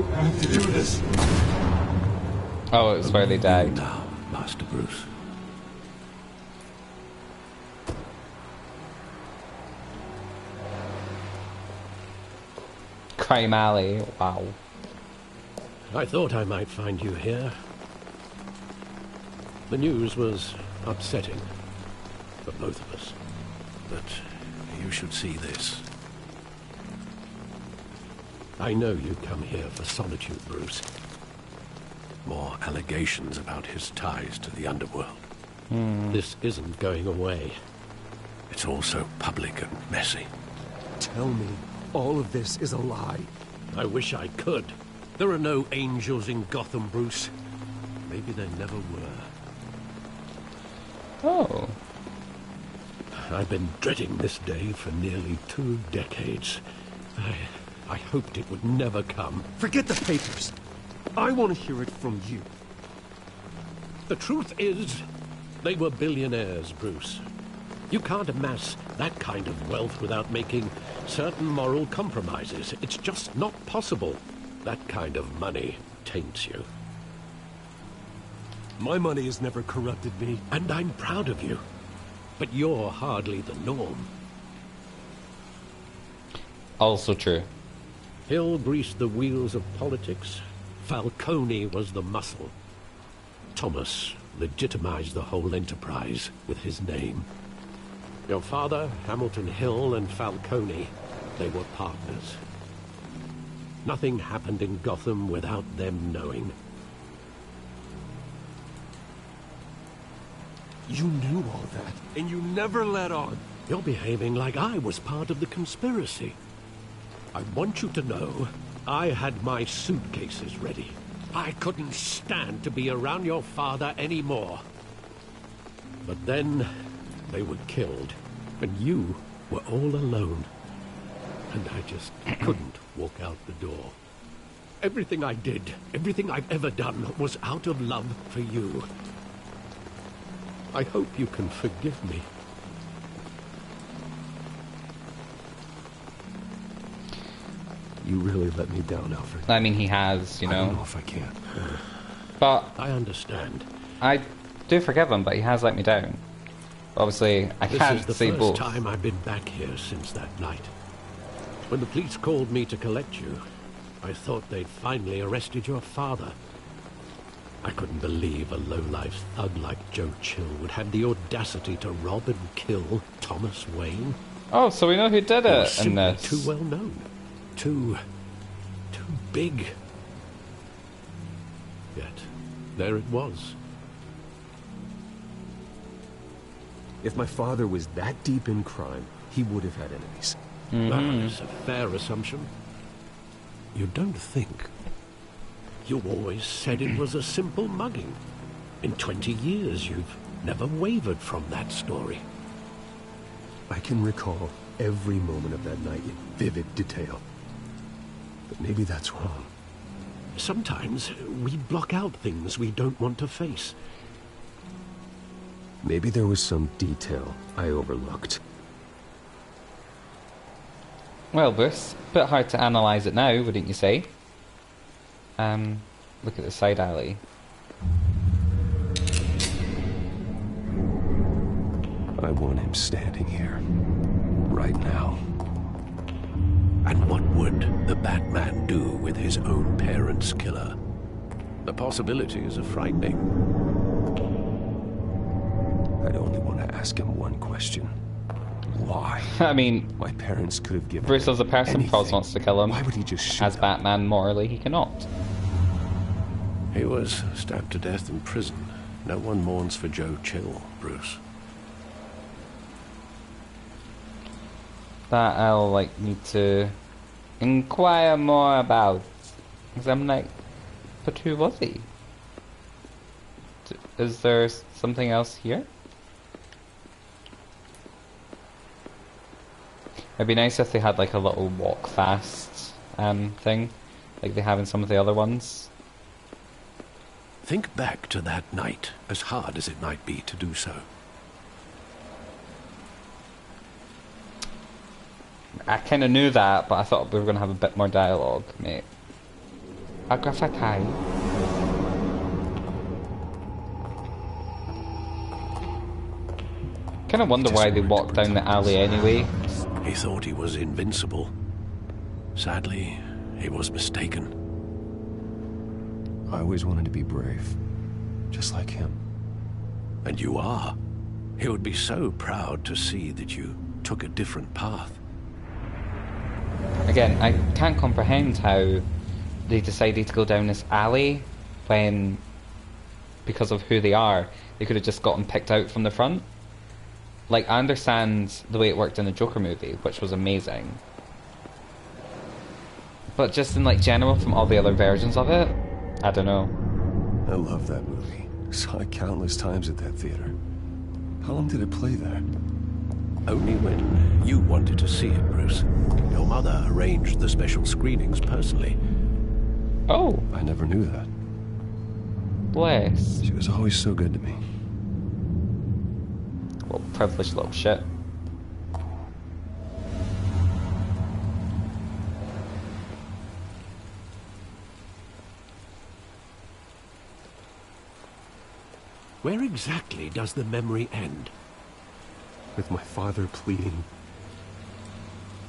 don't have to do this. Oh, it's where they died. Now, Master Bruce. Crime Alley, wow. I thought I might find you here. The news was upsetting for both of us. But you should see this. I know you come here for solitude, Bruce. More allegations about his ties to the underworld. This isn't going away. It's all so public and messy. Tell me, all of this is a lie. I wish I could. There are no angels in Gotham, Bruce. Maybe there never were. Oh. I've been dreading this day for nearly 2 decades. I hoped it would never come. Forget the papers. I want to hear it from you. The truth is, they were billionaires, Bruce. You can't amass that kind of wealth without making certain moral compromises. It's just not possible. That kind of money taints you. My money has never corrupted me. And I'm proud of you. But you're hardly the norm. Also true. Hill greased the wheels of politics. Falcone was the muscle. Thomas legitimized the whole enterprise with his name. Your father, Hamilton Hill, and Falcone, they were partners. Nothing happened in Gotham without them knowing. You knew all that, and you never let on. You're behaving like I was part of the conspiracy. I want you to know, I had my suitcases ready. I couldn't stand to be around your father anymore. But then, they were killed, and you were all alone. And I just couldn't walk out the door. Everything I did, everything I've ever done, was out of love for you. I hope you can forgive me. You really let me down, Alfred. I mean, he has, you I don't know know. if I can. But I understand. I do forgive him, but he has let me down. Obviously, I This can't is the say first both. time I've been back here since that night. When the police called me to collect you, I thought they'd finally arrested your father. I couldn't believe a low-life thug like Joe Chill would have the audacity to rob and kill Thomas Wayne. Oh, so we know who did He was it in simply this. too well known. Too big. Yet, there it was. If my father was that deep in crime, he would have had enemies. That's a fair assumption. You don't think? You always said it was a simple mugging. In 20 years, you've never wavered from that story. I can recall every moment of that night in vivid detail. But maybe that's wrong. Sometimes we block out things we don't want to face. Maybe there was some detail I overlooked. Well, Bruce, a bit hard to analyse it now, wouldn't you say? Look at the side alley. I want him standing here, right now. And what would the Batman do with his own parents' killer? The possibilities are frightening. I'd only want to ask him one question. Why? I mean, My parents could have given Bruce as a person anything. probably wants to kill him. Why would he just shoot As them? Batman, morally, he cannot. He was stabbed to death in prison. No one mourns for Joe Chill, Bruce. That I'll, like, need to inquire more about. Because I'm like, but who was he? Is there something else here? It'd be nice if they had like a little walk fast thing, like they have in some of the other ones. Think back to that night, as hard as it might be to do so. I kind of knew that, but I thought we were going to have a bit more dialogue, mate. Agrafetai. Kind of wonder why they walked down the alley anyway. He thought he was invincible. Sadly, he was mistaken. I always wanted to be brave, just like him. And you are. He would be so proud to see that you took a different path. Again, I can't comprehend how they decided to go down this alley when, because of who they are, they could have just gotten picked out from the front. Like, I understand the way it worked in the Joker movie, which was amazing. But just in, like, general from all the other versions of it, I don't know. I love that movie. Saw it countless times at that theater. How long did it play there? Only when you wanted to see it, Bruce. Your mother arranged the special screenings personally. Oh, I never knew that. bless. She was always so good to me. Well, privileged little shit. Where exactly does the memory end? With my father pleading,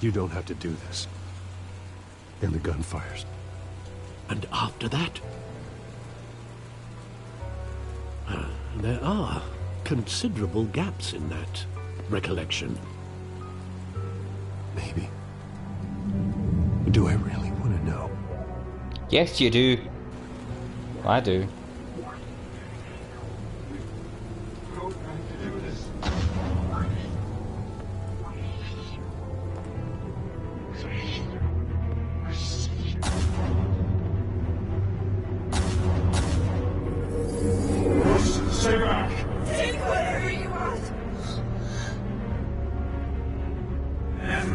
"You don't have to do this." And the gun fires. And after that? There are considerable gaps in that recollection. Maybe. Do I really want to know? Yes, you do. I do. Stay back! Take whatever you want.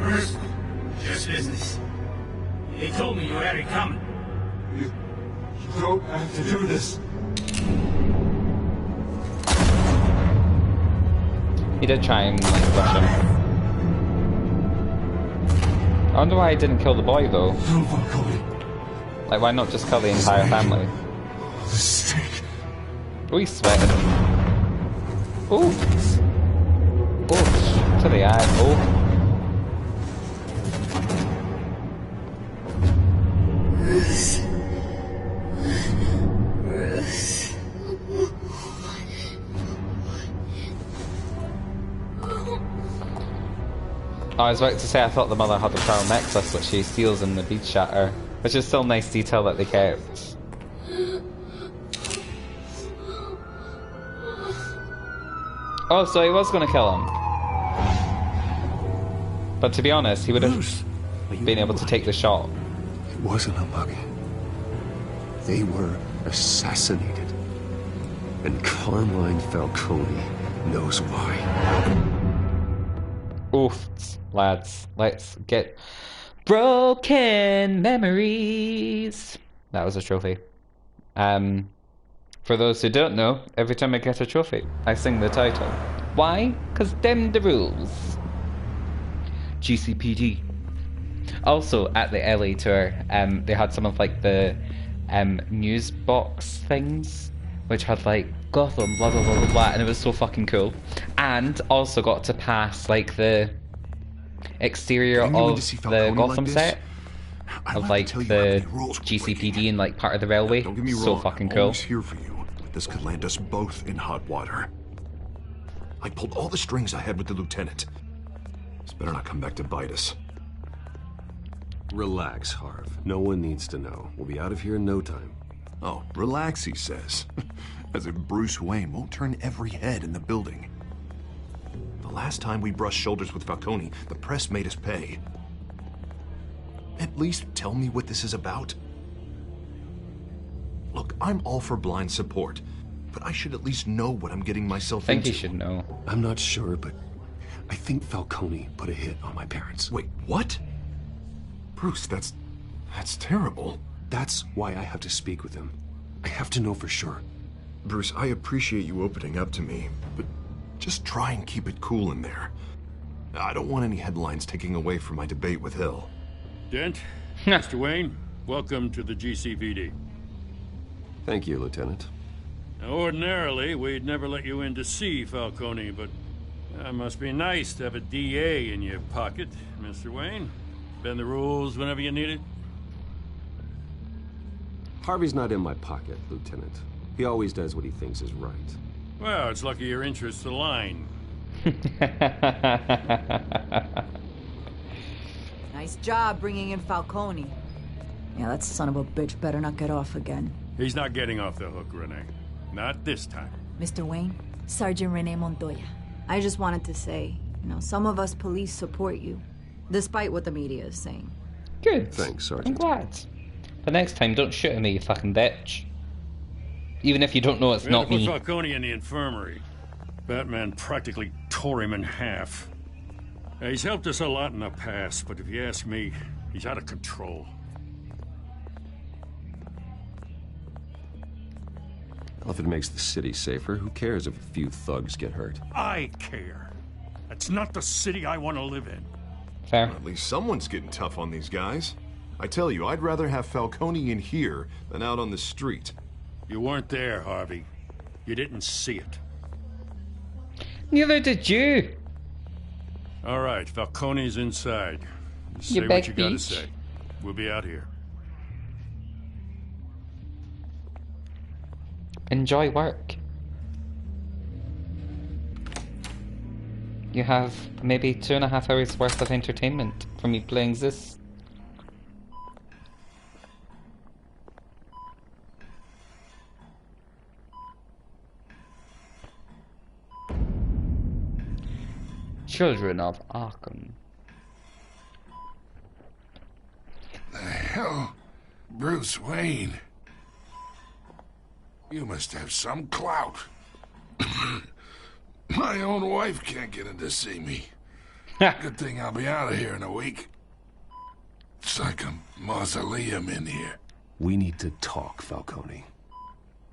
First, just business. He told me you had it coming. You don't have to do this. He did try and, like, rush him. I wonder why he didn't kill the boy, though. No, Falcone. Like, why not just kill the entire family? The stick. Oh, he's sweating. Oh! Oh, to the eye. Oh. I was about to say I thought the mother had a pearl necklace which she steals in the bead shatter, which is still nice detail that they kept. Oh, so he was going to kill him. But to be honest, he would have been able to take the shot. It wasn't a mug. They were assassinated. And Carmine Falcone knows why. Oof, lads. Let's get broken memories. That was a trophy. For those who don't know, every time I get a trophy, I sing the title. Why? Because them the rules. GCPD. Also, at the LA tour, they had some of like the news box things, which had like Gotham, blah blah blah blah blah, and it was so fucking cool. And also got to pass like the exterior of the Gotham set of like the GCPD and like part of the railway. Don't get me So wrong, fucking I'm cool. always here for you, but this could land us both in hot water. I pulled all the strings I had with the lieutenant. This better not come back to bite us. Relax, Harv. No one needs to know. We'll be out of here in no time. Oh, relax, he says. As if Bruce Wayne won't turn every head in the building. The last time we brushed shoulders with Falcone, the press made us pay. At least tell me what this is about. Look, I'm all for blind support, but I should at least know what I'm getting myself I think into. you should know. I'm not sure, but I think Falcone put a hit on my parents. Wait, what? Bruce, that's terrible. That's why I have to speak with him. I have to know for sure. Bruce, I appreciate you opening up to me, but just try and keep it cool in there. I don't want any headlines taking away from my debate with Hill. Dent, Mr. Wayne, Welcome to the GCPD. Thank you, Lieutenant. Now, ordinarily, we'd never let you in to see Falcone, but that must be nice to have a DA in your pocket, Mr. Wayne. Bend the rules whenever you need it. Harvey's not in my pocket, Lieutenant. He always does what he thinks is right. Well, it's lucky your interests align. Nice job bringing in Falcone. Yeah, that son of a bitch better not get off again. He's not getting off the hook, Renee. Not this time. Mr. Wayne, Sergeant Renee Montoya. I just wanted to say, some of us police support you, despite what the media is saying. Good. Thanks, Sergeant. I'm glad. But next time, don't shoot at me, you fucking bitch. Even if you don't know it's not We me. put Falcone in the infirmary. Batman practically tore him in half. He's helped us a lot in the past, but if you ask me, he's out of control. Well, if it makes the city safer, who cares if a few thugs get hurt? I care. That's not the city I want to live in. Fair. At least someone's getting tough on these guys. I tell you, I'd rather have Falcone in here than out on the street. You weren't there, Harvey. You didn't see it. Neither did you. All right, Falcone's inside. Say You what big you gotta beach. say. We'll be out here. Enjoy work. You have maybe 2.5 hours worth of entertainment from me playing this. Children of Arkham. The hell? Bruce Wayne. You must have some clout. My own wife can't get in to see me. Good thing I'll be out of here in a week. It's like a mausoleum in here. We need to talk, Falcone.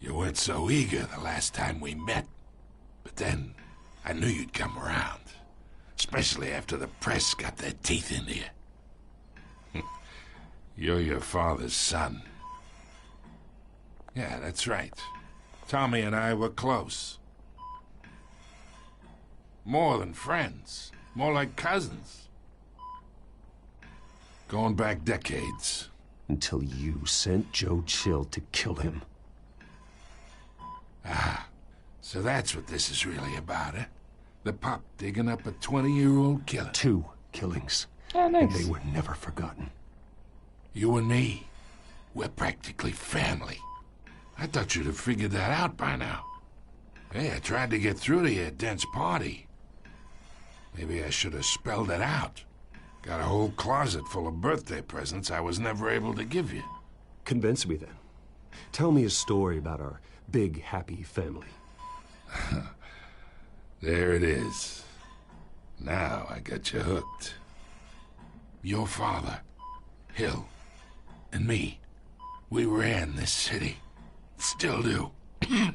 You weren't so eager the last time we met. But then, I knew you'd come around. Especially after the press got their teeth into you. You're your father's son. Yeah, that's right. Tommy and I were close. More than friends. More like cousins. Going back decades. Until you sent Joe Chill to kill him. Ah, so that's what this is really about, eh? The pup digging up a 20-year-old killer. 2 killings. Oh, And nice. they were never forgotten. You and me, we're practically family. I thought you'd have figured that out by now. Hey, I tried to get through to you at Dent's party. Maybe I should have spelled it out. Got a whole closet full of birthday presents I was never able to give you. Convince me then. Tell me a story about our big, happy family. There it is. Now I got you hooked. Your father, Hill, and me, we ran this city. Still do. God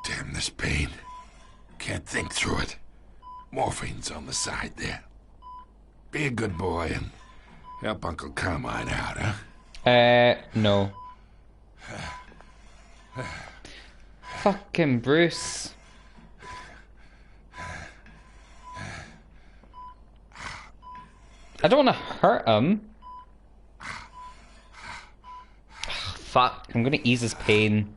damn this pain. Can't think through it. Morphine's on the side there. Be a good boy and help Uncle Carmine out, huh? No. Fucking Bruce. I don't want to hurt him. Fuck, I'm gonna ease his pain.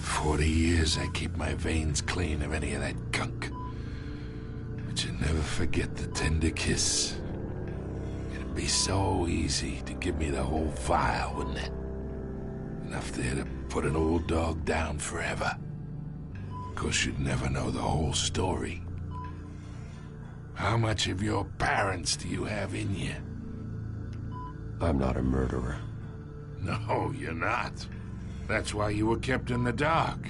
40 years I keep my veins clean of any of that gunk. But you never forget the tender kiss. It'd be so easy to give me the whole file, wouldn't it? Enough there to put an old dog down forever. Of course, you'd never know the whole story. How much of your parents do you have in you? I'm not a murderer. No, you're not. That's why you were kept in the dark.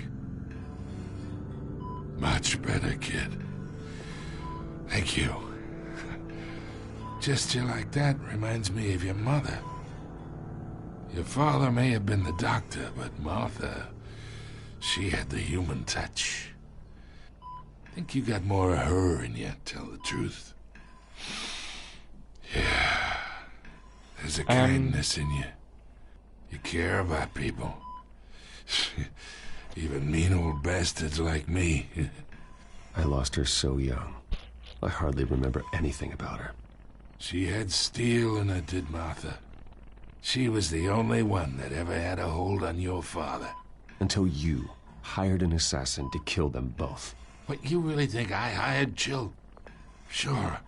Much better, kid. Thank you. Gesture like that reminds me of your mother. Your father may have been the doctor, but Martha, she had the human touch. Think you got more of her in you, tell the truth. Yeah. There's a kindness in you. You care about people. Even mean old bastards like me. I lost her so young. I hardly remember anything about her. She had steel in her, did Martha. She was the only one that ever had a hold on your father. Until you hired an assassin to kill them both. What, you really think I hired Chill? Sure.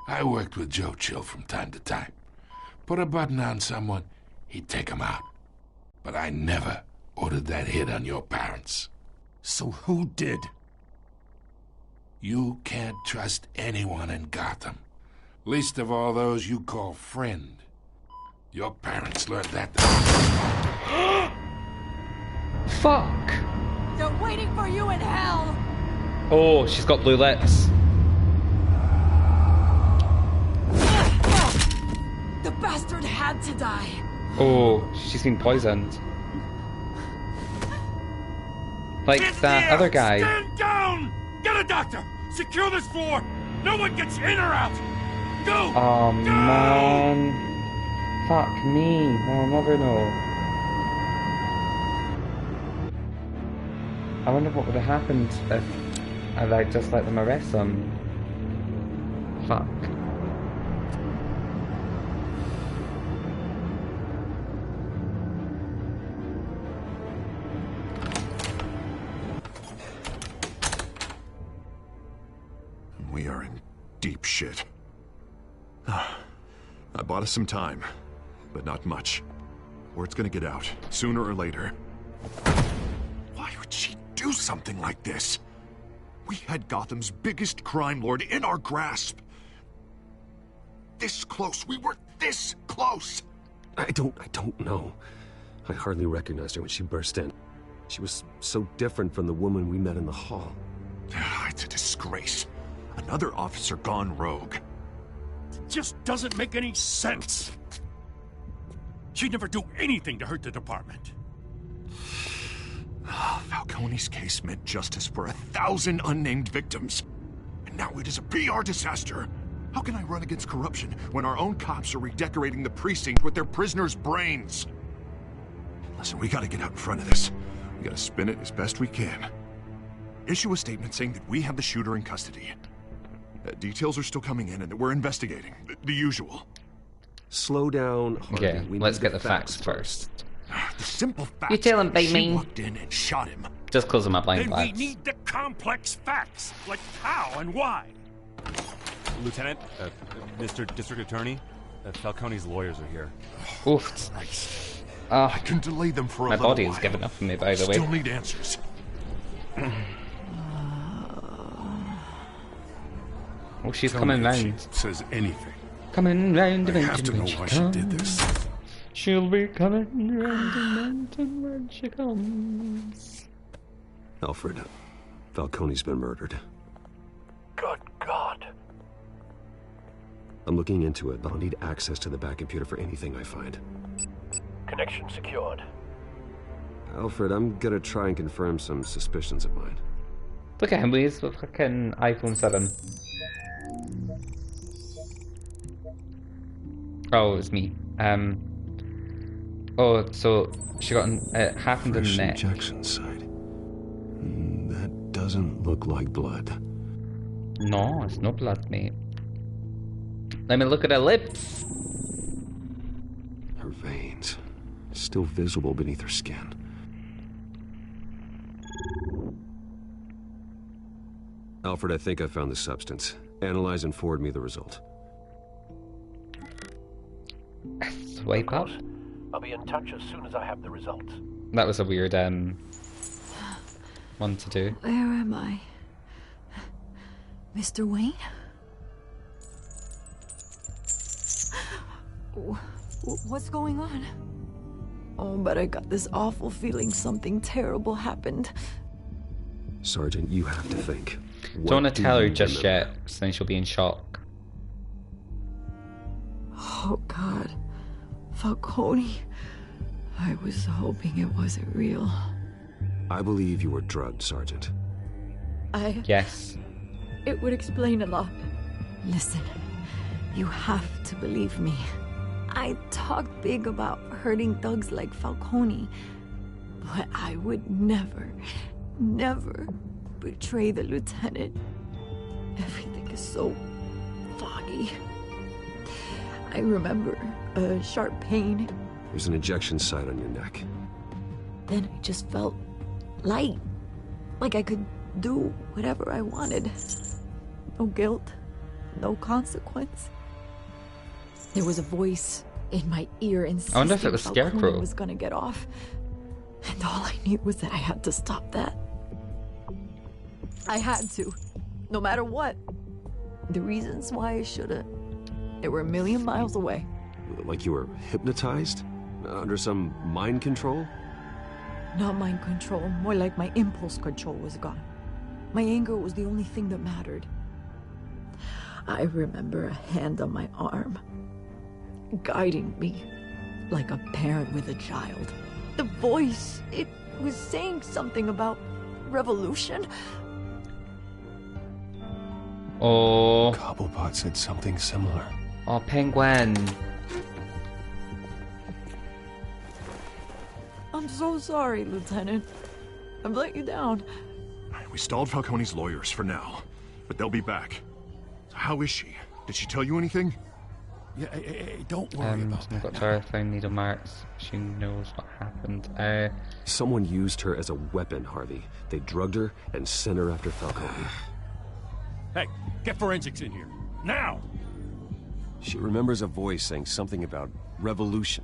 I worked with Joe Chill from time to time. Put a button on someone, he'd take him out. But I never ordered that hit on your parents. So who did? You can't trust anyone in Gotham. Least of all those you call friend. Your parents learned that. Fuck! They're waiting for you in hell! Oh, she's got blue lips. The bastard had to die. Oh, she's been poisoned. Like that other guy. Stand down! Get a doctor! Secure this floor! No one gets in or out! Go! Oh Go! man. Fuck me. I'll never know. I wonder what would have happened if I just let them arrest him. Fuck. We are in deep shit. I bought us some time, but not much. Word's gonna get out, sooner or later. Why would she do something like this? We had Gotham's biggest crime lord in our grasp. This close. We were this close. I don't know. I hardly recognized her when she burst in. She was so different from the woman we met in the hall. It's a disgrace. Another officer gone rogue. It just doesn't make any sense. She'd never do anything to hurt the department. Falcone's case meant justice for 1,000 unnamed victims. And now it is a PR disaster. How can I run against corruption when our own cops are redecorating the precinct with their prisoners' brains? Listen, we gotta get out in front of this. We gotta spin it as best we can. Issue a statement saying that we have the shooter in custody. Details are still coming in and that we're investigating. The usual. Slow down, Harvey. Okay, We let's need get the facts first. The simple fact. You tell him, she baby. walked in and shot him. Just close them up, blind Then we lads. need the complex facts, like how and why. Lieutenant, Mr. District Attorney, Falcone's lawyers are here. Oof. I can delay them for a My little body while. is giving up on me, by the way. Still need answers. Oh, she's Tell coming me if she round. says anything. Coming round the I mountain have to know when she why comes. she did this. She'll be coming round the mountain when she comes. Alfred, Falcone's been murdered. Good God. I'm looking into it, but I'll need access to the back computer for anything I find. Connection secured. Alfred, I'm gonna try and confirm some suspicions of mine. Look at him, he's with fucking iPhone 7. Oh, it's me. Oh, so she got it happened in the Fresh neck. injection site. That doesn't look like blood. No, it's no blood, mate. Let me look at her lips. Her veins, still visible beneath her skin. Alfred, I think I found the substance. Analyze and forward me the result. Swipe up. I'll be in touch as soon as I have the results. That was a weird one to do. Where am I? Mr. Wayne? What's going on? Oh, but I got this awful feeling something terrible happened. Sergeant, you have to think. Don't want to tell her you just remember? yet, so then she'll be in shock. Oh, God. Falcone. I was hoping it wasn't real. I believe you were drugged, Sergeant. Yes. It would explain a lot. Listen, you have to believe me. I talk big about hurting thugs like Falcone, but I would never betray the lieutenant. Everything is so foggy. I remember a sharp pain. There's an injection site on your neck. Then I just felt light, like I could do whatever I wanted. No guilt, no consequence. There was a voice in my ear insisting I wonder if it was Falcone Scarecrow. was gonna get off. And all I knew was that I had to stop that. I had to, no matter what. The reasons why I shouldn't, they were a million miles away. Like you were hypnotized? Under some mind control? Not mind control, more like my impulse control was gone. My anger was the only thing that mattered. I remember a hand on my arm, guiding me like a parent with a child. The voice, it was saying something about revolution. Oh. Cobblepot said something similar. Oh, Penguin. I'm so sorry, Lieutenant. I've let you down. We stalled Falcone's lawyers for now, but they'll be back. So how is she? Did she tell you anything? Yeah, don't worry about I've got that. her found needle marks. She knows what happened. Someone used her as a weapon, Harvey. They drugged her and sent her after Falcone. Hey, get forensics in here. Now! She remembers a voice saying something about revolution.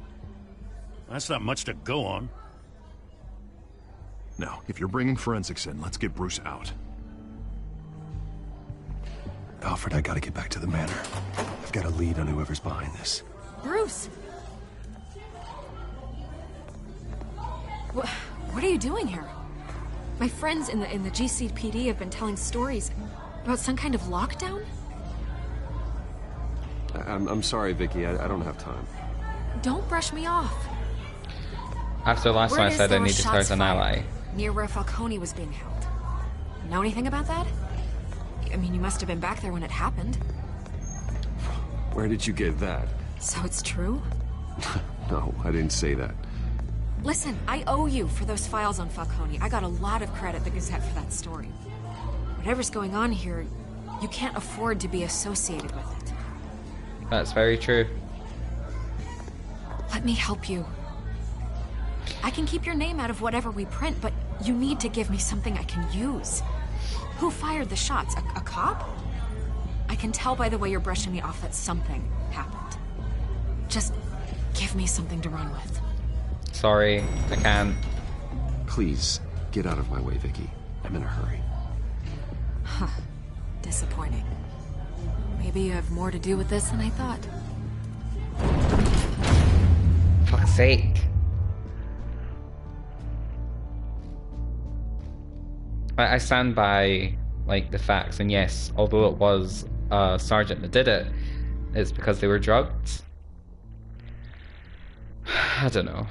That's not much to go on. Now, if you're bringing forensics in, let's get Bruce out. Alfred, I gotta get back to the manor. I've got a lead on whoever's behind this. Bruce! What are you doing here? My friends in the GCPD have been telling stories about some kind of lockdown? I'm sorry, Vicky. I don't have time. Don't brush me off. After last time I said I needed her as an ally. Near where Falcone was being held. Know anything about that? I mean, you must have been back there when it happened. Where did you get that? So it's true? No, I didn't say that. Listen, I owe you for those files on Falcone. I got a lot of credit at the Gazette for that story. Whatever's going on here, you can't afford to be associated with it. That's very true. Let me help you. I can keep your name out of whatever we print, but you need to give me something I can use. Who fired the shots? A cop? I can tell by the way you're brushing me off that something happened. Just give me something to run with. Sorry, I can't. Please, get out of my way, Vicky. I'm in a hurry. Huh. Disappointing. Maybe you have more to do with this than I thought. Fuck's sake. I stand by, like, the facts, and yes, although it was a sergeant that did it, it's because they were drugged. I don't know.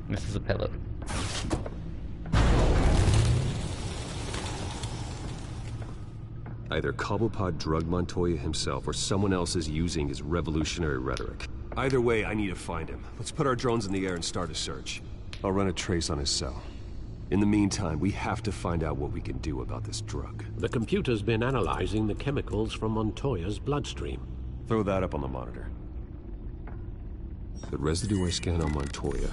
This is a pillow. Either Cobblepot drugged Montoya himself or someone else is using his revolutionary rhetoric. Either way, I need to find him. Let's put our drones in the air and start a search. I'll run a trace on his cell. In the meantime, we have to find out what we can do about this drug. The computer's been analyzing the chemicals from Montoya's bloodstream. Throw that up on the monitor. The residue I scanned on Montoya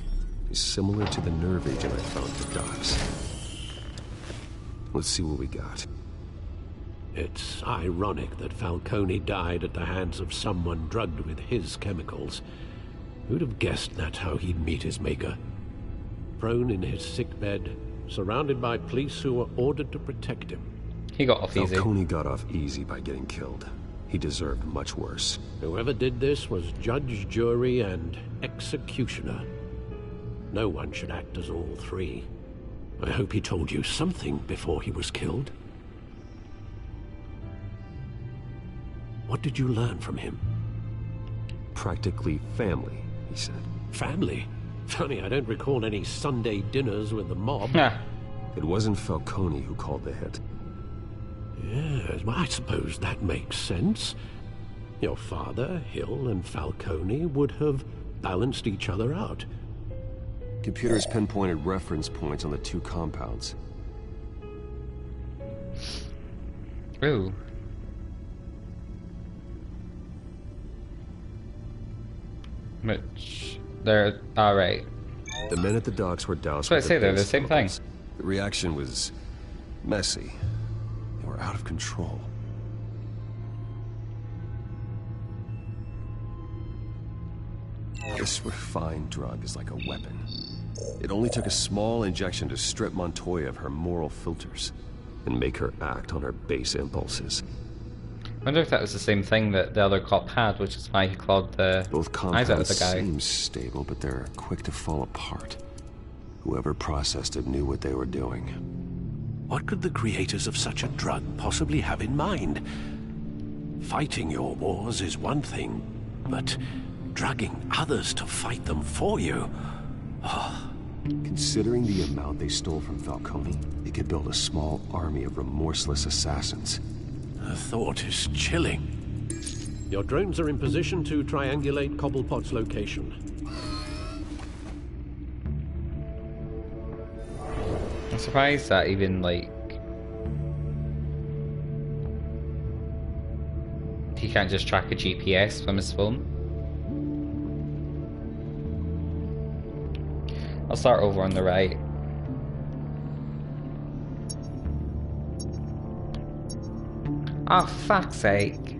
is similar to the nerve agent I found for Docs. Let's see what we got. It's ironic that Falcone died at the hands of someone drugged with his chemicals. Who'd have guessed that's how he'd meet his maker? Prone in his sickbed, surrounded by police who were ordered to protect him. He got off easy. Falcone got off easy by getting killed. He deserved much worse. Whoever did this was judge, jury, and executioner. No one should act as all three. I hope he told you something before he was killed. What did you learn from him? Practically family, he said. Family? Funny, I don't recall any Sunday dinners with the mob. It wasn't Falcone who called the hit. Yes, well, I suppose that makes sense. Your father, Hill, and Falcone would have balanced each other out. Computers pinpointed reference points on the two compounds. Ooh. Which they're alright. The men at the docks were doused So I with say they're the base same chemicals. thing. The reaction was messy. They were out of control. This refined drug is like a weapon. It only took a small injection to strip Montoya of her moral filters and make her act on her base impulses. I wonder if that was the same thing that the other cop had, which is why he clawed the Both eyes out of compounds the guy. seem stable, but they're quick to fall apart. Whoever processed it knew what they were doing. What could the creators of such a drug possibly have in mind? Fighting your wars is one thing, but drugging others to fight them for you? Oh. Considering the amount they stole from Falcone, they could build a small army of remorseless assassins. The thought is chilling. Your drones are in position to triangulate Cobblepot's location. I'm surprised that even, like... he can't just track a GPS from his phone. I'll start over on the right. Oh, fuck's sake.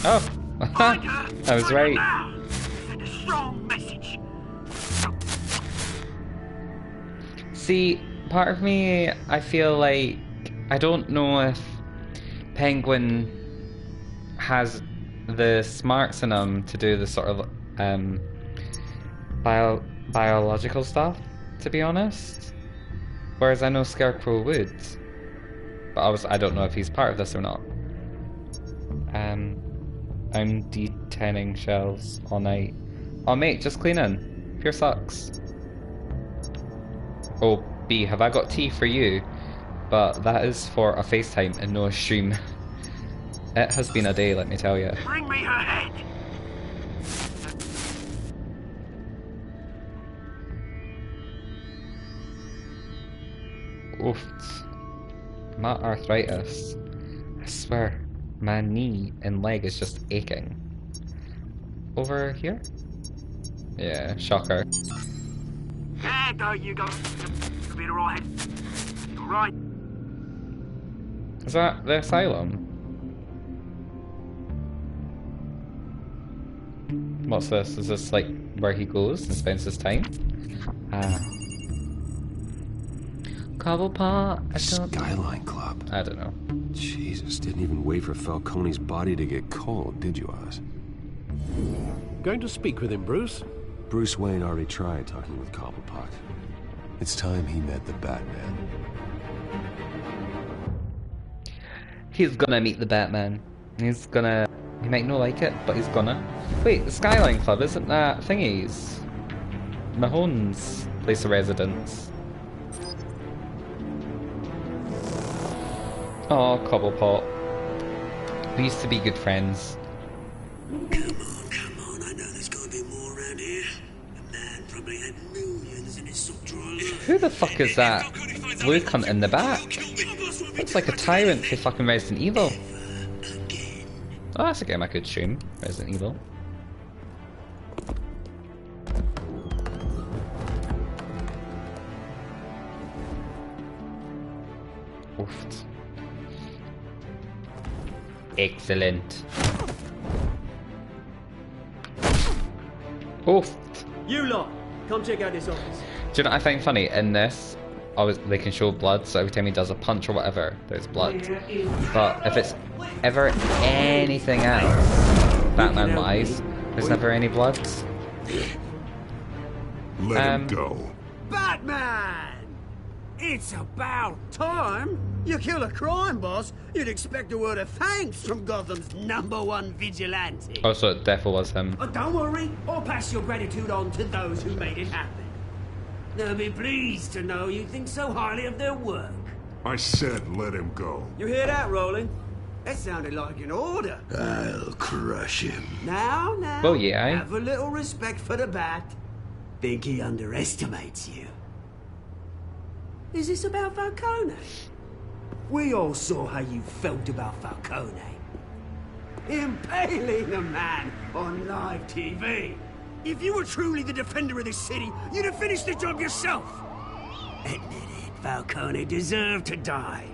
Oh, I was right. Send a strong message. See, part of me, I feel like I don't know if Penguin has the smarts in him to do the sort of biological stuff, to be honest. Whereas I know Scarecrow would. But obviously I don't know if he's part of this or not. I'm D10ing shells all night. Oh mate, just cleaning. Pure sucks. Oh, B, have I got tea for you? But that is for a FaceTime and no a stream. It has been a day, let me tell you. Bring me her head. Oof. My arthritis. I swear, my knee and leg is just aching. Over here? Yeah, shocker. There go, you go. You'll be alright. Alright. Is that the asylum? What's this? Is this like where he goes and spends his time? Cobblepot, I don't... Skyline Club. I don't know. Jesus, didn't even wait for Falcone's body to get cold, did you, Oz? Going to speak with him, Bruce? Bruce Wayne already tried talking with Cobblepot. It's time he met the Batman. He's gonna meet the Batman. He's gonna... He might not like it, but he's gonna. Wait, the Skyline Club, isn't that thingy's? Mahone's place of residence. Oh, Cobblepot. We used to be good friends. Come on, I know there's gotta be more around here. The man probably had millions in his sock drawer. Who the fuck is that blue cunt in the back? Looks like a tyrant for fucking Resident Evil. Oh, that's a game I could stream. Resident Evil. Oofed. Excellent. Oofed. You lot, come check out this office. Do you know what I find funny? In this, they can show blood, so every time he does a punch or whatever, there's blood. But if it's ever anything else, Batman-wise, there's never any blood. Let him go. Batman! It's about time. You kill a crime boss, you'd expect a word of thanks from Gotham's #1 vigilante. Also, it definitely was him. Oh, don't worry, I'll pass your gratitude on to those who made it happen. They'll be pleased to know you think so highly of their work. I said let him go. You hear that, Roland? That sounded like an order. I'll crush him. Now, well, yeah, have a little respect for the Bat. Think he underestimates you. Is this about Falcone? We all saw how you felt about Falcone. Impaling a man on live TV. If you were truly the defender of this city, you'd have finished the job yourself. Admit it, Falcone deserved to die.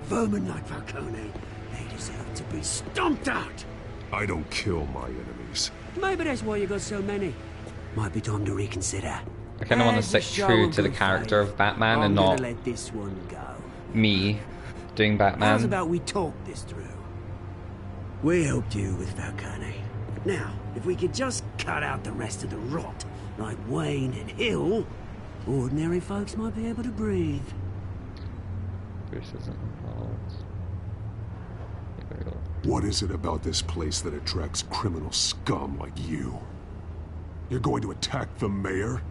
Vermin like Falcone, they deserve to be stomped out. I don't kill my enemies. Maybe that's why you got so many. Might be time to reconsider. I kind of want to stick true to the character of Batman and not let this one go. me doing Batman. How's about we talk this through? We helped you with Falcone. Now, if we could just cut out the rest of the rot, like Wayne and Hill, ordinary folks might be able to breathe. Bruce isn't involved. What is it about this place that attracts criminal scum like you? You're going to attack the mayor?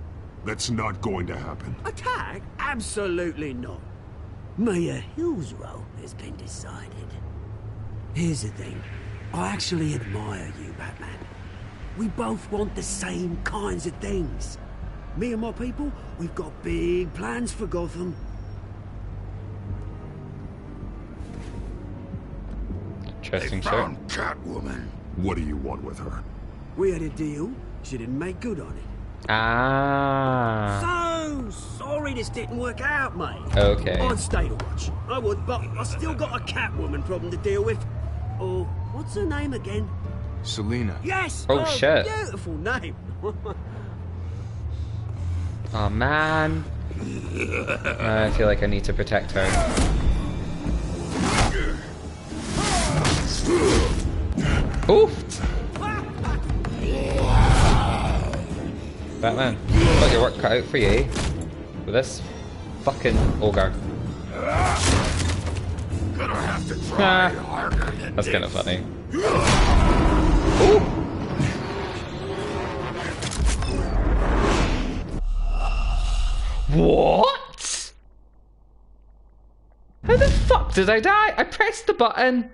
That's not going to happen. Attack? Absolutely not. Mayor Hill's role has been decided. Here's the thing. I actually admire you, Batman. We both want the same kinds of things. Me and my people, we've got big plans for Gotham. Interesting They shirt. found Catwoman. What do you want with her? We had a deal. She didn't make good on it. Ah. So sorry this didn't work out, mate. Okay. I'd stay to watch. I would, but I still got a Catwoman problem to deal with. Oh, what's her name again? Selina. Yes! Oh, shit. Beautiful name. Oh man. I feel like I need to protect her. Oof! Batman, got your work cut out for you with this fucking ogre. Gonna have to try harder than That's this. kind of funny. Ooh. What? How the fuck did I die? I pressed the button.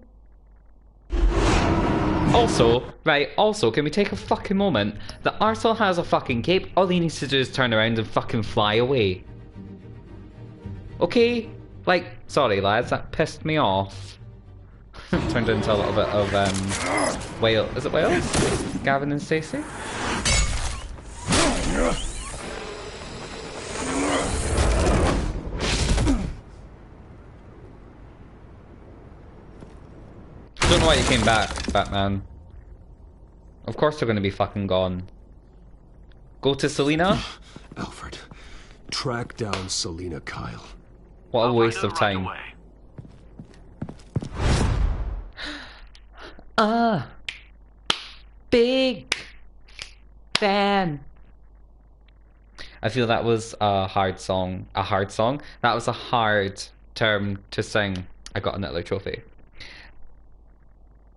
Also, can we take a fucking moment? The arsehole has a fucking cape. All he needs to do is turn around and fucking fly away. Okay? Like, sorry lads, that pissed me off. Turned into a little bit of, Wales. Is it Wales? Gavin and Stacey? Don't know why you came back, Batman. Of course they're gonna be fucking gone. Go to Selina? Alfred, track down Selina Kyle. What a waste of time. Big fan. I feel that was a hard song. A hard song? That was a hard term to sing. I got another trophy.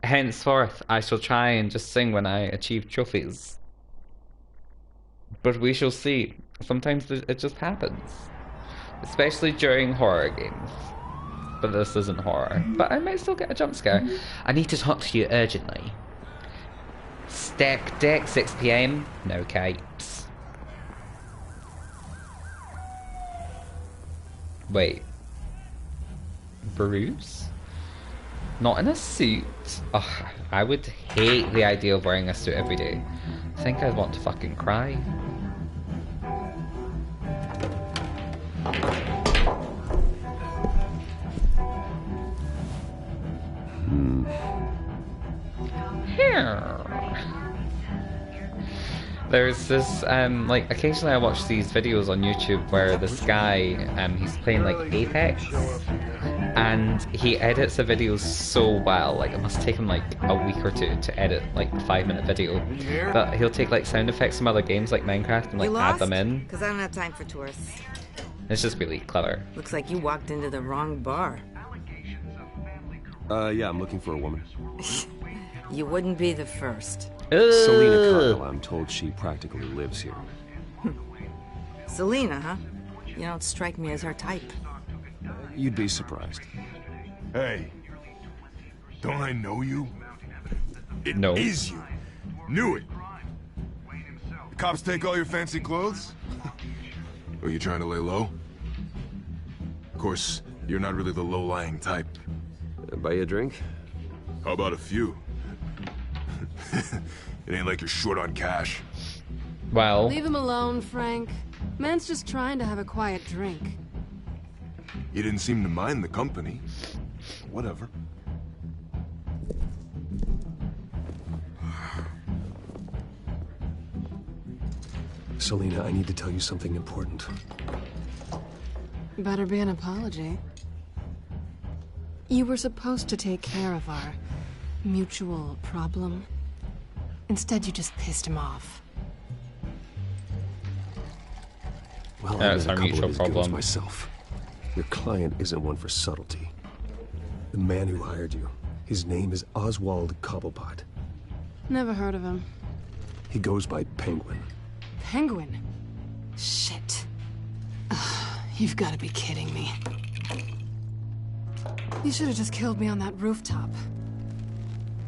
Henceforth, I shall try and just sing when I achieve trophies. But we shall see. Sometimes it just happens. Especially during horror games. But this isn't horror. But I might still get a jump scare. I need to talk to you urgently. Stack deck, 6 PM. No capes. Wait. Bruce? Not in a suit? Ugh, I would hate the idea of wearing a suit every day. I think I'd want to fucking cry. Here. There's this, like, occasionally I watch these videos on YouTube where this guy, he's playing, like, Apex, and he edits the videos so well. Like, it must take him like a week or two to edit like a 5-minute video. But he'll take like sound effects from other games like Minecraft and like add them in. Because I don't have time for tourists. It's just really clever. Looks like you walked into the wrong bar. Yeah, I'm looking for a woman. You wouldn't be the first. Selena Kyle, I'm told she practically lives here. Selena, huh? You don't strike me as her type. You'd be surprised. Hey, don't I know you? No. It is you. Knew it. The cops take all your fancy clothes? Are you trying to lay low? Of course, you're not really the low-lying type. Buy you a drink? How about a few? It ain't like you're short on cash. Well... Leave him alone, Frank. Man's just trying to have a quiet drink. You didn't seem to mind the company. Whatever. Selena, I need to tell you something important. Better be an apology. You were supposed to take care of our mutual problem. Instead, you just pissed him off. Well, That's I our met a couple mutual of his goons problem. myself. Your client isn't one for subtlety. The man who hired you, his name is Oswald Cobblepot. Never heard of him. He goes by Penguin. Penguin? Shit. Ugh, you've got to be kidding me. You should have just killed me on that rooftop.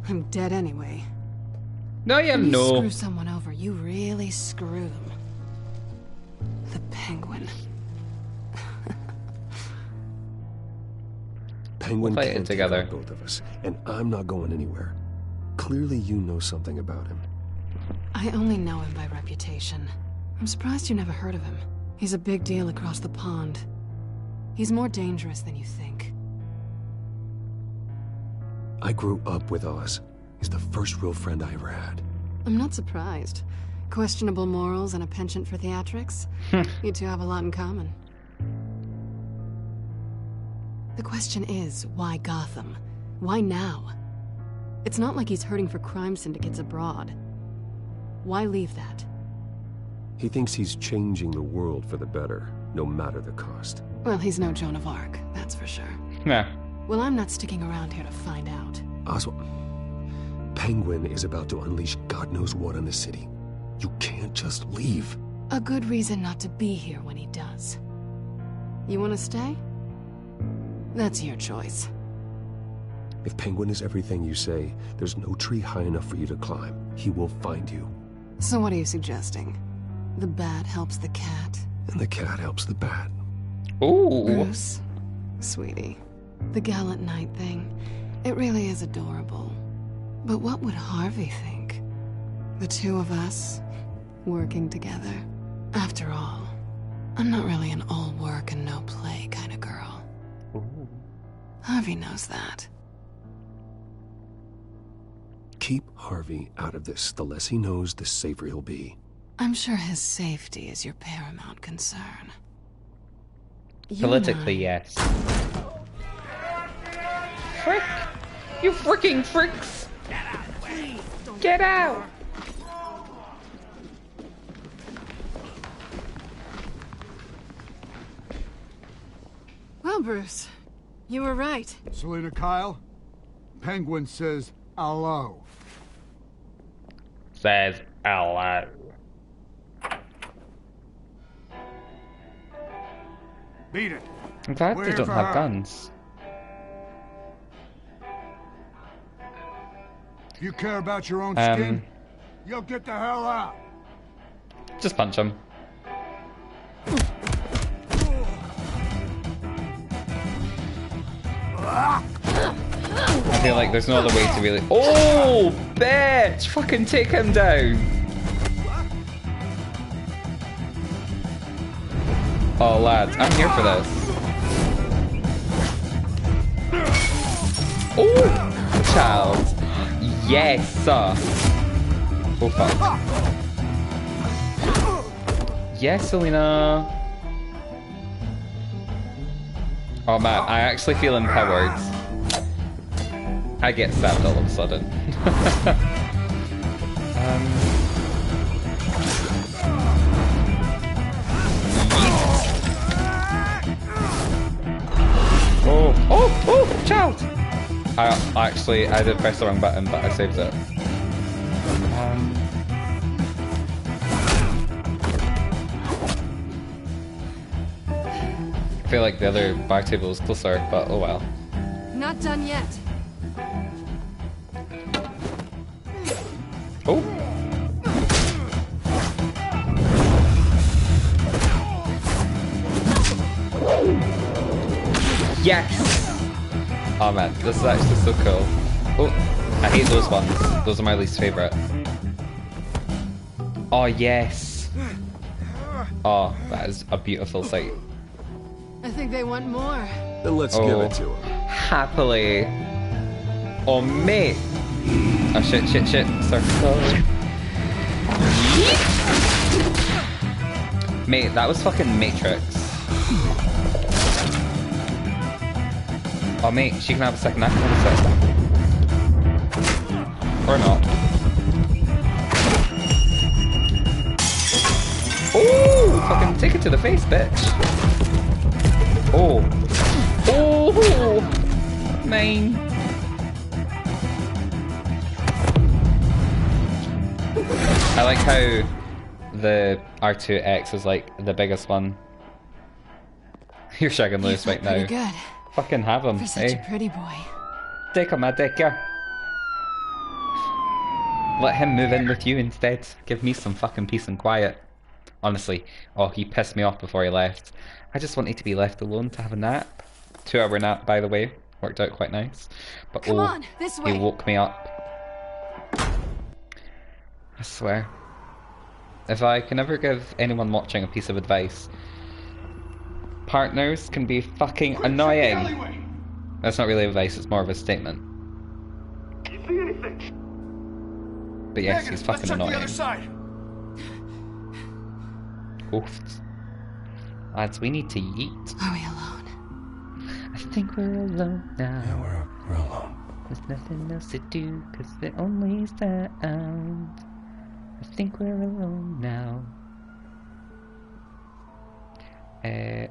I'm dead anyway. No, you When you know. screw someone over, you really screw them. The Penguin. Penguin We'll fight it can't together. take on both of us, and I'm not going anywhere. Clearly you know something about him. I only know him by reputation. I'm surprised you never heard of him. He's a big deal across the pond. He's more dangerous than you think. I grew up with Oz. He's the first real friend I ever had. I'm not surprised. Questionable morals and a penchant for theatrics. You two have a lot in common. The question is, why Gotham? Why now? It's not like he's hurting for crime syndicates abroad. Why leave that? He thinks he's changing the world for the better, no matter the cost. Well, he's no Joan of Arc, that's for sure. Nah. Well, I'm not sticking around here to find out. Oswald, Penguin is about to unleash God knows what on the city. You can't just leave. A good reason not to be here when he does. You want to stay? That's your choice. If Penguin is everything you say, there's no tree high enough for you to climb. He will find you. So what are you suggesting? The bat helps the cat? And the cat helps the bat. Ooh. Bruce, sweetie, the gallant knight thing, it really is adorable. But what would Harvey think? The two of us, working together. After all, I'm not really an all work and no play kind of girl. Ooh. Harvey knows that. Keep Harvey out of this. The less he knows, the safer he'll be. I'm sure his safety is your paramount concern. Politically, yes. Frick! You freaking fricks! Get out! Well, Bruce, you were right. Selena Kyle, Penguin says hello. Says hello. Beat it. I'm glad they Wait don't for have her. guns. If you care about your own Um, skin, you'll get the hell out. Just punch him. I feel like there's no other way to really. Oh, bitch! Fucking take him down. Oh, lads, I'm here for this. Oh, child. Yes. Oh fuck. Yes, Selena. Oh man, I actually feel empowered. I get stabbed all of a sudden. Oh, child! I did press the wrong button, but I saved it. I feel like the other bar table is closer, but oh well. Not done yet. Oh! Yes! Oh man, this is actually so cool. Oh, I hate those ones. Those are my least favourite. Oh yes! Oh, that is a beautiful sight. I think they want more. Then let's give it to him. Happily. Oh mate! Oh shit. Circle. Mate, that was fucking Matrix. Oh mate, she can have a second act on the set. Or not. Oh! Fucking take it to the face, bitch. Oh. Oh! Mine. I like how the R2X is like the biggest one. You're shagging loose right now. Pretty good. Fucking have him, For such eh? a pretty boy. Take him, my dicker. Let him move in with you instead. Give me some fucking peace and quiet. Honestly. Oh, he pissed me off before he left. I just wanted to be left alone to have a nap. 2-hour nap, by the way. Worked out quite nice. But Come on, this way. He woke me up. I swear. If I can ever give anyone watching a piece of advice, partners can be fucking annoying. That's not really advice, it's more of a statement. You see anything? But yes, Megan, he's fucking let's check annoying. the other side. Oof. Lads, we need to yeet. Are we alone? I think we're alone now. Yeah, we're alone. There's nothing else to do, cause the only sound. I think we're alone now. I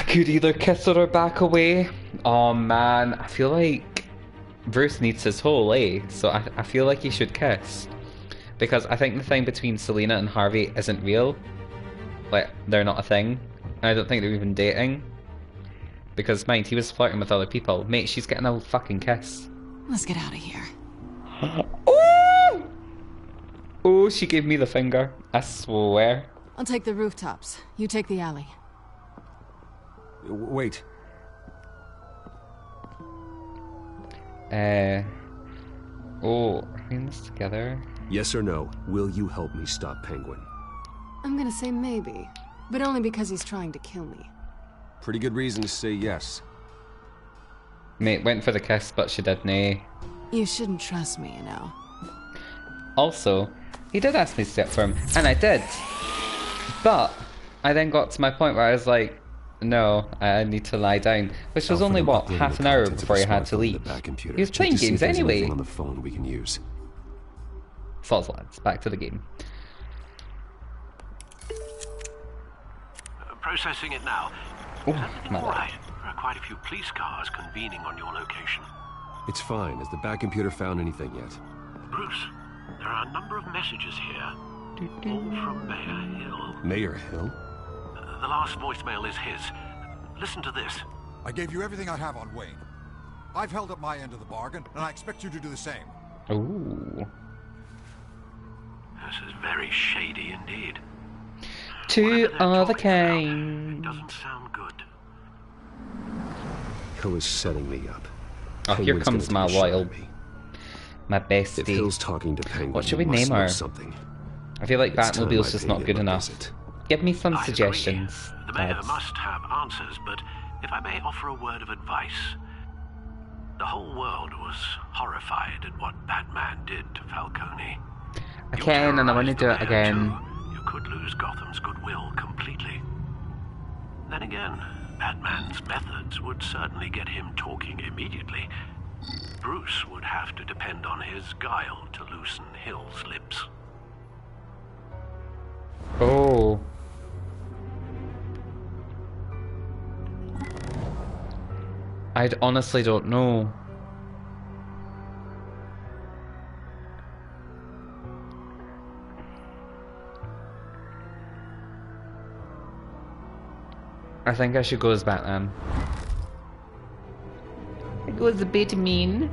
could either kiss her or back away. Oh man, I feel like Bruce needs his hole, eh? So I feel like he should kiss. Because I think the thing between Selena and Harvey isn't real. Like, they're not a thing. And I don't think they're even dating. Because, mind, he was flirting with other people. Mate, she's getting a fucking kiss. Let's get out of here. Oh! Oh, she gave me the finger. I swear. I'll take the rooftops. You take the alley. Wait. Oh, are we in this together? Yes or no, will you help me stop Penguin? I'm gonna say maybe, but only because he's trying to kill me. Pretty good reason to say yes. Mate went for the kiss, but she did nay. You shouldn't trust me, you know. Also, he did ask me to step for him, and I did. But I then got to my point where I was like, no, I need to lie down. Which was only, what, half an hour before he had to leave. He was playing games anyway. On the phone we can use. Soz lads, back to the game. Processing it now. Ooh, Is everything my all bad. right? There are quite a few police cars convening on your location. It's fine. Has the back computer found anything yet? Bruce, there are a number of messages here. All from Mayor Hill. Mayor Hill? The last voicemail is his. Listen to this. I gave you everything I have on Wayne. I've held up my end of the bargain, and I expect you to do the same. Ooh. This is very shady indeed. Two of a kind. Doesn't sound good. Hill is setting me up. Oh, here Penguin's comes gonna my take a shot at loyal. me. My If bestie. Hill's talking to Penguin, What should he we must name know her? something. I feel like It's time Batmobile's I just paid not him good a enough. visit. Give me some I agree. suggestions. The mayor lads. must have answers, but if I may offer a word of advice. The whole world was horrified at what Batman did to Falcone. I can, and I want to do it again. You could lose Gotham's goodwill completely. Then again, Batman's methods would certainly get him talking immediately. Bruce would have to depend on his guile to loosen Hill's lips. Oh. I honestly don't know. I think I should go as Batman. I go as the Batman.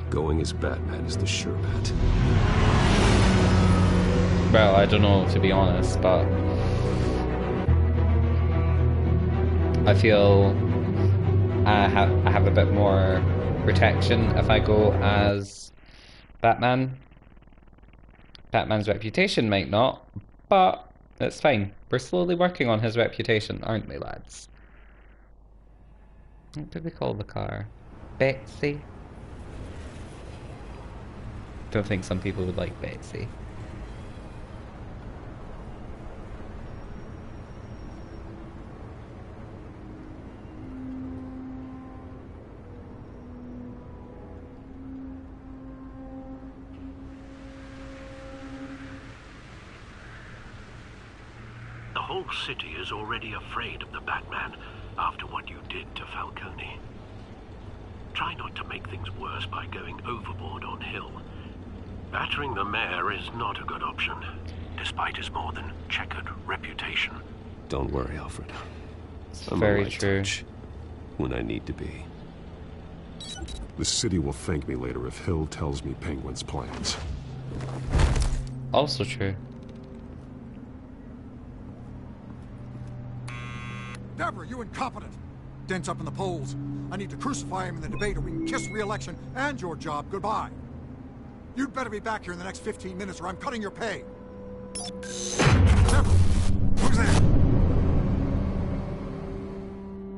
Going as Batman is the sure bet. Well, I don't know, to be honest, but I feel I have a bit more protection if I go as Batman. Batman's reputation might not, but it's fine. We're slowly working on his reputation, aren't we, lads? What do we call the car? Betsy? Don't think some people would like Betsy. The whole city is already afraid of the Batman after what you did to Falcone. Try not to make things worse by going overboard on Hill. Battering the mayor is not a good option, despite his more than checkered reputation. Don't worry, Alfred. I'm very on my true. touch when I need to be. The city will thank me later if Hill tells me Penguin's plans. Also true. Deborah, you incompetent! Dent's up in the polls. I need to crucify him in the debate or we can kiss re-election and your job goodbye. You'd better be back here in the next 15 minutes or I'm cutting your pay. Deborah! Who's there?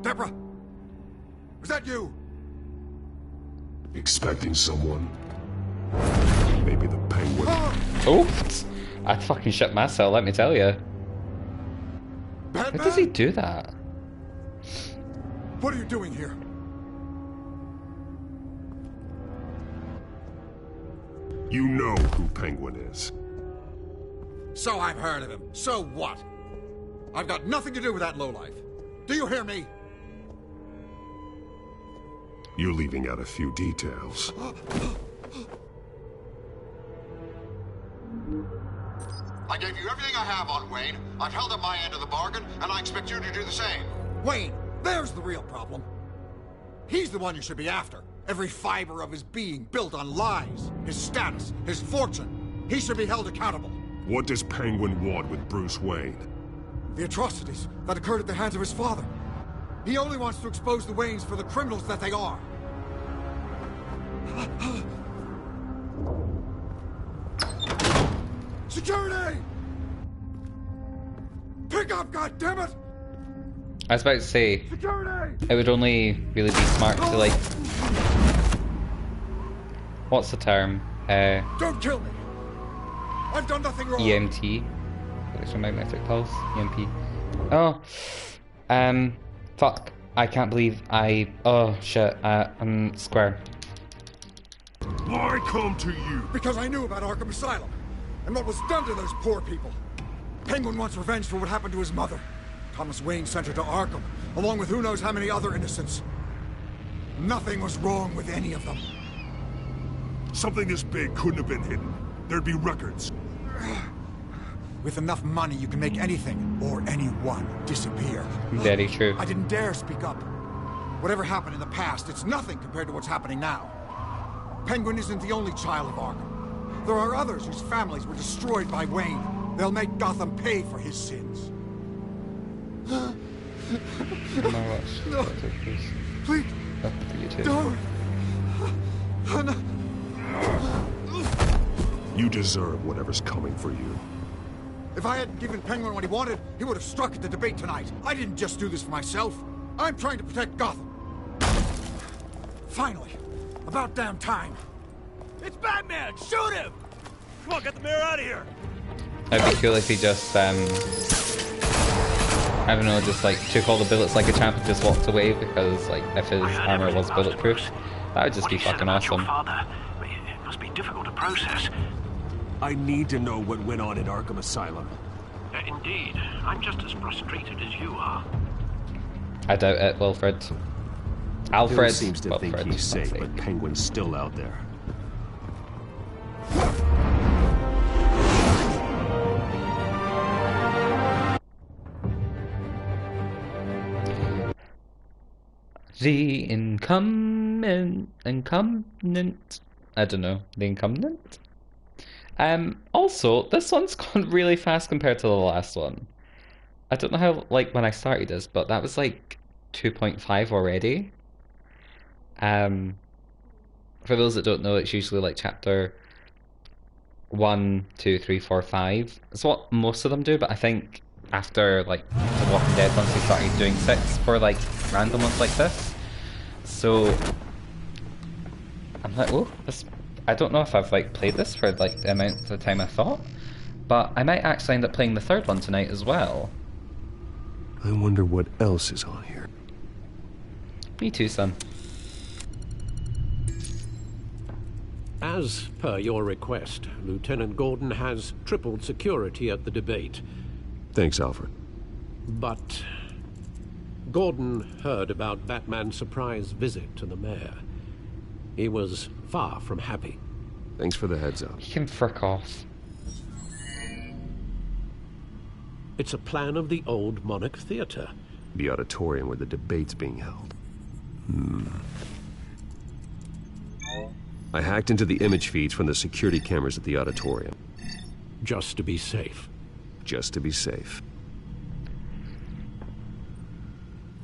Deborah! Was that you? Expecting someone? Maybe the Penguin? Oh! I fucking shit myself, let me tell you. How does he do that? What are you doing here? You know who Penguin is. So I've heard of him. So what? I've got nothing to do with that lowlife. Do you hear me? You're leaving out a few details. I gave you everything I have on Wayne. I've held up my end of the bargain, and I expect you to do the same. Wayne, there's the real problem. He's the one you should be after. Every fiber of his being built on lies. His status, his fortune. He should be held accountable. What does Penguin want with Bruce Wayne? The atrocities that occurred at the hands of his father. He only wants to expose the Waynes for the criminals that they are. Security! Pick up, goddammit! I was about to say, Security! it would only really be smart to like... What's the term? Don't kill me! I've done nothing wrong! EMT? Electromagnetic pulse? EMP? Oh. Fuck. I can't believe I... Oh, shit. I'm square. Why come to you? Because I knew about Arkham Asylum, and what was done to those poor people. Penguin wants revenge for what happened to his mother. Thomas Wayne sent her to Arkham, along with who knows how many other innocents. Nothing was wrong with any of them. Something this big couldn't have been hidden. There'd be records. With enough money, you can make anything, or anyone, disappear. Very true. I didn't dare speak up. Whatever happened in the past, it's nothing compared to what's happening now. Penguin isn't the only child of Arkham. There are others whose families were destroyed by Wayne. They'll make Gotham pay for his sins. No, please, don't. No. You deserve whatever's coming for you. If I hadn't given Penguin what he wanted, he would have struck at the debate tonight. I didn't just do this for myself. I'm trying to protect Gotham. Finally. About damn time. It's Batman! Shoot him! Come on, get the mayor out of here! It'd be cool if he just, I don't know, just like took all the bullets like a champ and just walked away because like if his armor was bulletproof, that would just be fucking awesome. It must be difficult to process. I need to know what went on at Arkham Asylum. Indeed. I'm just as frustrated as you are. I doubt it, Wilfred. Bill Alfred seems to think he's safe, but Penguin's still out there. The incumbent, I don't know, the incumbent? Also, this one's gone really fast compared to the last one. I don't know how, like, when I started this, but that was like 2.5 already. For those that don't know, it's usually like chapter 1, 2, 3, 4, 5. It's what most of them do, but I think after like The Walking Dead, once they started doing 6 for like random ones like this. So I'm like, oh, this, I don't know if I've like played this for like the amount of time I thought, but I might actually end up playing the third one tonight as well. I wonder what else is on here. Me too, son. As per your request, Lieutenant Gordon has tripled security at the debate. Thanks, Alfred. But Gordon heard about Batman's surprise visit to the mayor. He was far from happy. Thanks for the heads up. He can frick off. It's a plan of the old Monarch Theatre. The auditorium where the debate's being held. I hacked into the image feeds from the security cameras at the auditorium. Just to be safe. Just to be safe.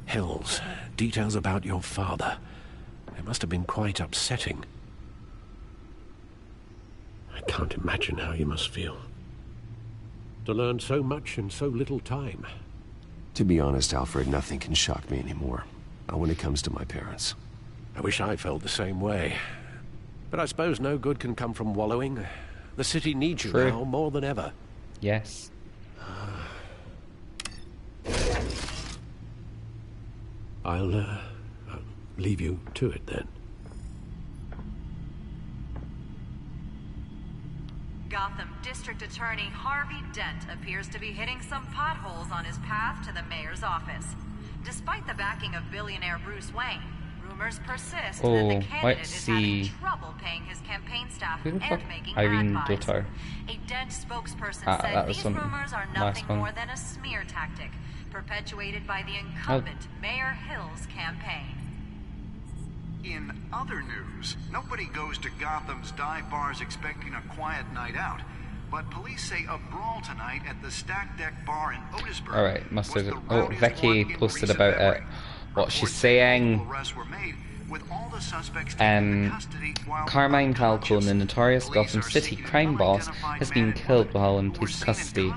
Hills, details about your father. It must have been quite upsetting. I can't imagine how you must feel. To learn so much in so little time. To be honest, Alfred, nothing can shock me anymore. Not when it comes to my parents. I wish I felt the same way. But I suppose no good can come from wallowing. The city needs you now more than ever. Yes. I'll leave you to it then. Gotham District Attorney Harvey Dent appears to be hitting some potholes on his path to the mayor's office. Despite the backing of billionaire Bruce Wayne, rumors persist that the candidate is having trouble paying his campaign staff and making Irene ad buys. Dotar. A Dent spokesperson said these rumors are nothing more than a smear tactic, perpetuated by the incumbent Mayor Hill's campaign. In other news, nobody goes to Gotham's dive bars expecting a quiet night out. But police say a brawl tonight at the Stack Deck Bar in Otisburg. Alright, must have... Oh, Vicky posted about it. What she's saying... Carmine Falcone, the notorious Gotham City crime boss, has been killed while in police custody.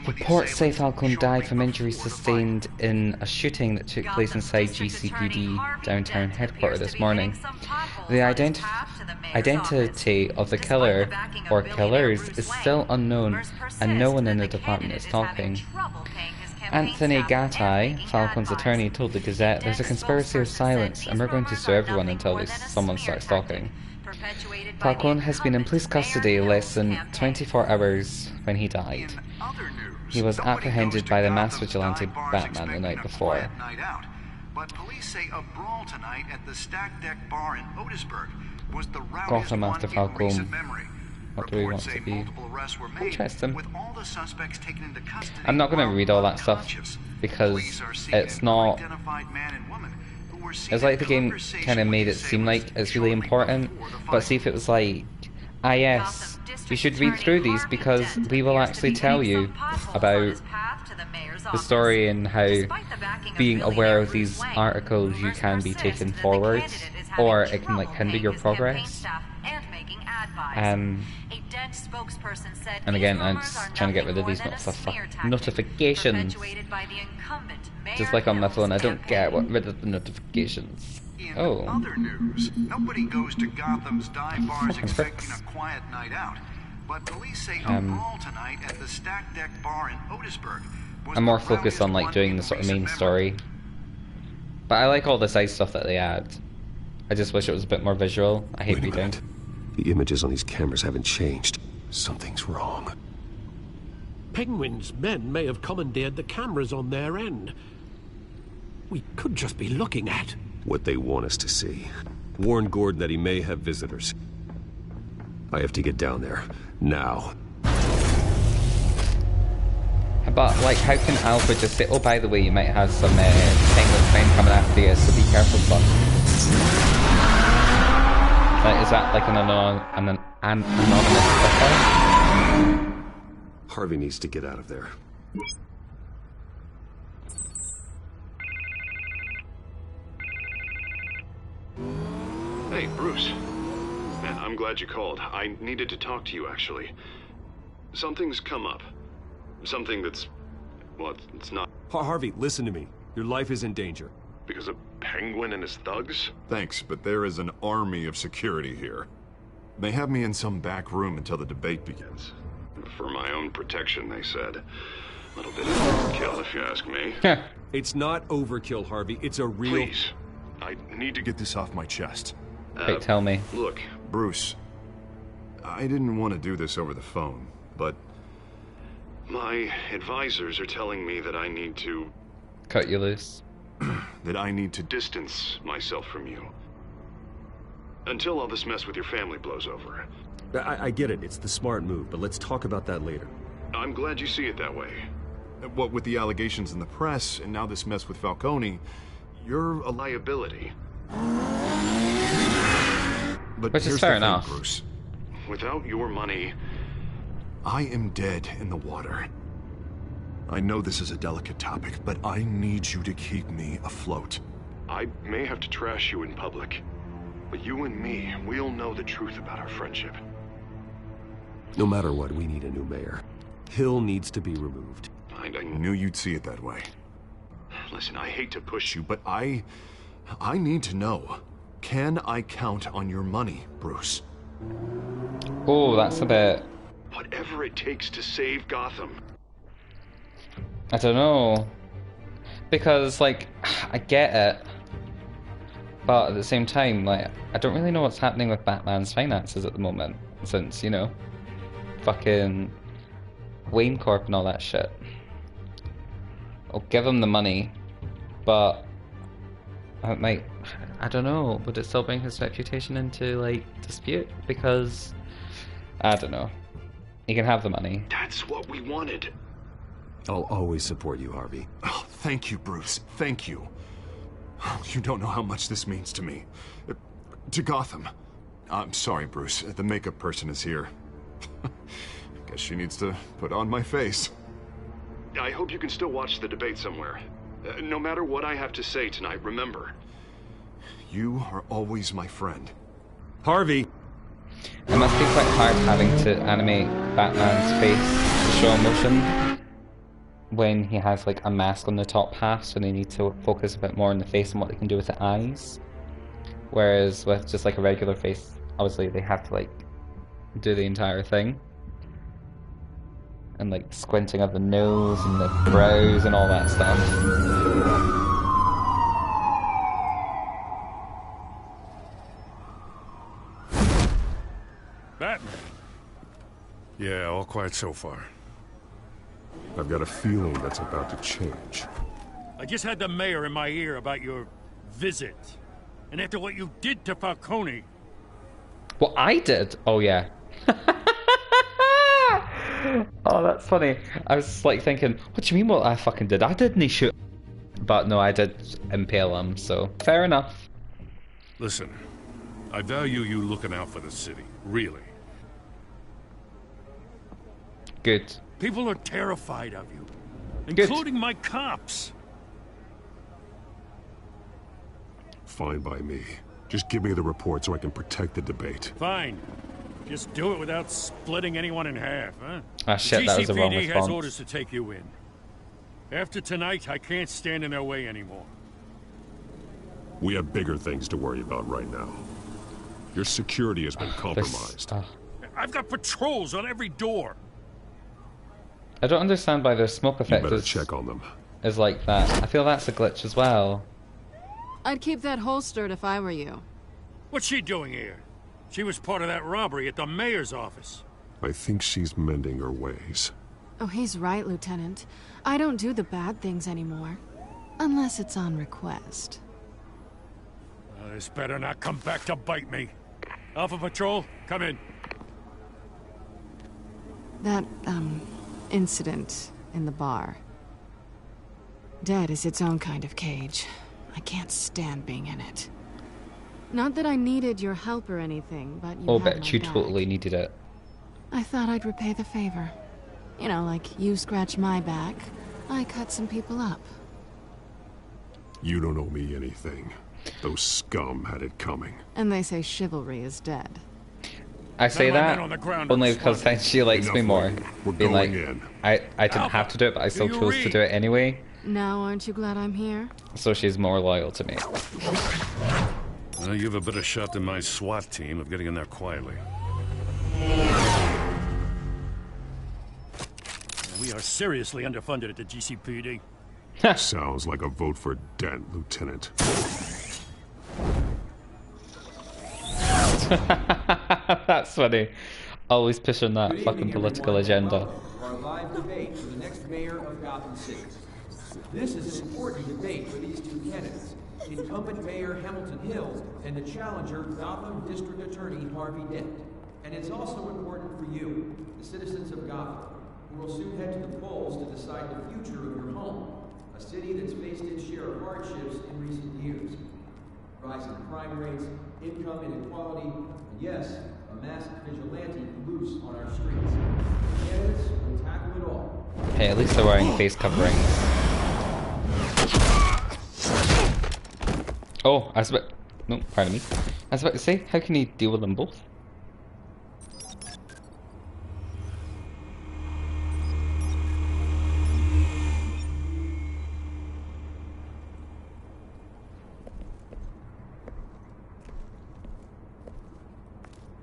Reports say Falcone died from injuries sustained in a shooting that took place inside GCPD downtown headquarters this morning. The identity of the killer, or killers, is still unknown, and no one in the department is talking. Anthony Gattai, Falcone's attorney, told the Gazette, "There's a conspiracy of silence, and we're going to sue everyone until someone starts talking." Falcone has been in police custody less than 24 hours when he died. He was apprehended by the mass vigilante Batman the night before. But police say a brawl tonight at the Stack Deck Bar in Otisburg was the Gotham after Falcone. memory. What do we want to be? Interesting. With all the suspects taken into custody. I'm not going to read all that stuff because it's not. It's like the game kind of made it seem like it's really important, but see if it was like, ah yes, you should read through these because we will actually tell you about the story and how being aware of these articles you can be taken forward, or it can like hinder your progress. And again, I'm just trying to get rid of these notifications. Just like on my phone, I don't get rid of the notifications. Oh. Other news, nobody goes to Gotham's dive bars expecting a quiet night out. But police say a brawl tonight at the Stack Deck Bar in Otisburg I'm more focused on like doing the sort of main story. But I like all the side stuff that they add. I just wish it was a bit more visual. I hate reading. The images on these cameras haven't changed. Something's wrong. Penguin's men may have commandeered the cameras on their end. We could just be looking at what they want us to see. Warn Gordon that he may have visitors. I have to get down there. Now. But, like, how can Alfred just say, oh, by the way, you might have some penguin friend coming after you, so be careful, but... is that like an anonymous offer? Harvey needs to get out of there. Hey, Bruce. Man, I'm glad you called. I needed to talk to you, actually. Something's come up. Something that's... well, it's not... Harvey, listen to me. Your life is in danger. Because of Penguin and his thugs? Thanks, but there is an army of security here. They have me in some back room until the debate begins. For my own protection, they said. A little bit of overkill, if you ask me. It's not overkill, Harvey. It's a real... Please. I need to get this off my chest. Wait, tell me. Look, Bruce, I didn't want to do this over the phone, but my advisors are telling me that I need to... cut you loose. That I need to distance myself from you. Until all this mess with your family blows over. I get it. It's the smart move, but let's talk about that later. I'm glad you see it that way. What with the allegations in the press, and now this mess with Falcone, you're a liability. But which is fair enough. Bruce. Without your money, I am dead in the water. I know this is a delicate topic, but I need you to keep me afloat. I may have to trash you in public, but you and me, we'll know the truth about our friendship. No matter what, we need a new mayor. Hill needs to be removed. I knew you'd see it that way. Listen, I hate to push you, but I need to know. Can I count on your money, Bruce? Oh, that's a bit... whatever it takes to save Gotham. I don't know. Because, like, I get it. But at the same time, like, I don't really know what's happening with Batman's finances at the moment. Since, you know, fucking Wayne Corp and all that shit. I'll give him the money, but it might... I don't know. Would it still bring his reputation into, like, dispute? Because... I don't know. He can have the money. That's what we wanted. I'll always support you, Harvey. Oh, thank you, Bruce. Thank you. You don't know how much this means to me. To Gotham. I'm sorry, Bruce. The makeup person is here. Guess she needs to put on my face. I hope you can still watch the debate somewhere. No matter what I have to say tonight, remember. You are always my friend. Harvey! It must be quite hard having to animate Batman's face to show emotion when he has like a mask on the top half, so they need to focus a bit more on the face and what they can do with the eyes. Whereas with just like a regular face, obviously they have to like do the entire thing. And like squinting of the nose and the brows and all that stuff. Batman. Yeah, all quiet so far. I've got a feeling that's about to change. I just had the mayor in my ear about your visit. And after what you did to Falcone... What I did? Oh, yeah. Oh, that's funny. I was like thinking, what do you mean what I fucking did? I didn't shoot. But no, I did impale him, so fair enough. Listen, I value you looking out for the city. Really. Good. People are terrified of you. Including my cops. Fine by me. Just give me the report so I can protect the debate. Fine. Just do it without splitting anyone in half, huh? Ah, shit, that was the wrong GCPD response. has orders to take you in. After tonight, I can't stand in their way anymore. We have bigger things to worry about right now. Your security has been compromised. I've got patrols on every door. I don't understand why their smoke effect better check on them. is like that. I feel that's a glitch as well. I'd keep that holstered if I were you. What's she doing here? She was part of that robbery at the mayor's office. I think she's mending her ways. Oh, he's right, Lieutenant. I don't do the bad things anymore. Unless it's on request. This better not come back to bite me. Alpha Patrol, come in. That, incident in the bar. Dead is its own kind of cage. I can't stand being in it. Not that I needed your help or anything, but you had bet my you back. totally needed it. I thought I'd repay the favor. You know, like you scratch my back, I cut some people up. You don't owe me anything. Those scum had it coming. And they say chivalry is dead. I say that only because then she likes me more. We're Being like, going in. I didn't have to do it, but I still chose to do it anyway. Now aren't you glad I'm here? So she's more loyal to me. Well, you have a better shot than my SWAT team of getting in there quietly. We are seriously underfunded at the GCPD. Sounds like a vote for Dent, Lieutenant. That's funny. Always pushing that fucking political agenda. Our live debate for the next mayor of Gotham City. This is an important debate for these two candidates, incumbent Mayor Hamilton Hill and the challenger Gotham District Attorney Harvey Dent. And it's also important for you, the citizens of Gotham, who will soon head to the polls to decide the future of your home, a city that's faced its share of hardships in recent years. Rising crime rates, income inequality, and yes, a masked vigilante loose on our streets. The candidates will tackle it all. Hey, at least they're wearing face coverings. Oh, I was about... No, pardon me. I was about to say, how can you deal with them both?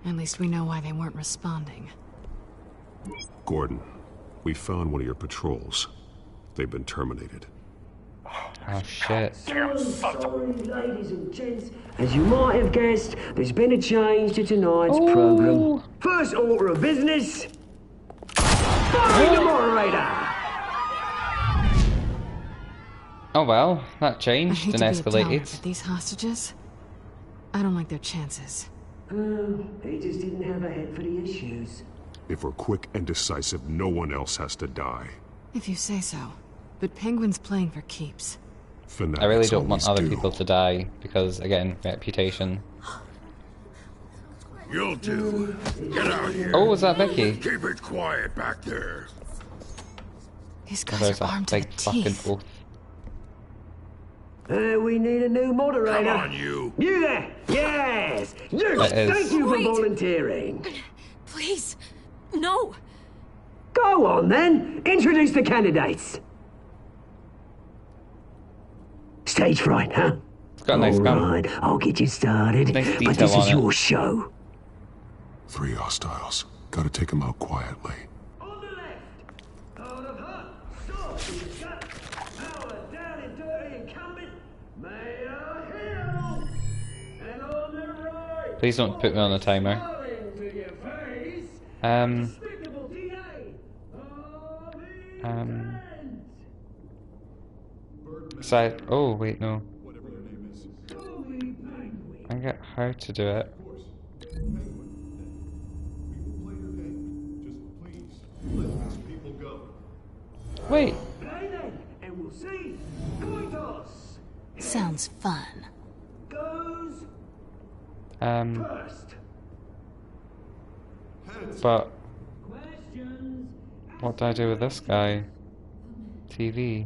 At least we know why they weren't responding. Gordon, we found one of your patrols. They've been terminated. Oh shit. So sorry, ladies and gents. As you might have guessed, there's been a change to tonight's program. First order of business. Find the moderator! Oh well, that I changed hate and to be a downer, escalated. but these hostages, I don't like their chances. He just didn't have a head for the issues. If we're quick and decisive, no one else has to die. If you say so. But Penguin's playing for keeps. Fanatics I really don't want always other do. people to die because, again, reputation. You'll do. Get out here. Oh, was that Vicky? Keep it quiet back there. These Oh, guys there's are that armed to the big fucking teeth. oath. We need a new moderator. Come on, you. You there? Yes! You! That is- Thank you for Wait. volunteering. Please, no. Go on then. Introduce the candidates. Stage fright, huh? It's got a nice gun. All right, I'll get you started. Nice But detail this is on it. your show. 3 hostiles. Gotta take them out quietly. On the left, out of her, sword in the gut, power down and dirty incumbent, Mayor Hill. And on the right, Please don't put me on a timer. smiling to your face, despicable DA, Side. Oh wait, no. I get how to do it. Wait. Play then, and we'll see. Coin toss. Sounds fun. Goes first. But Questions. what do I do with this guy? TV.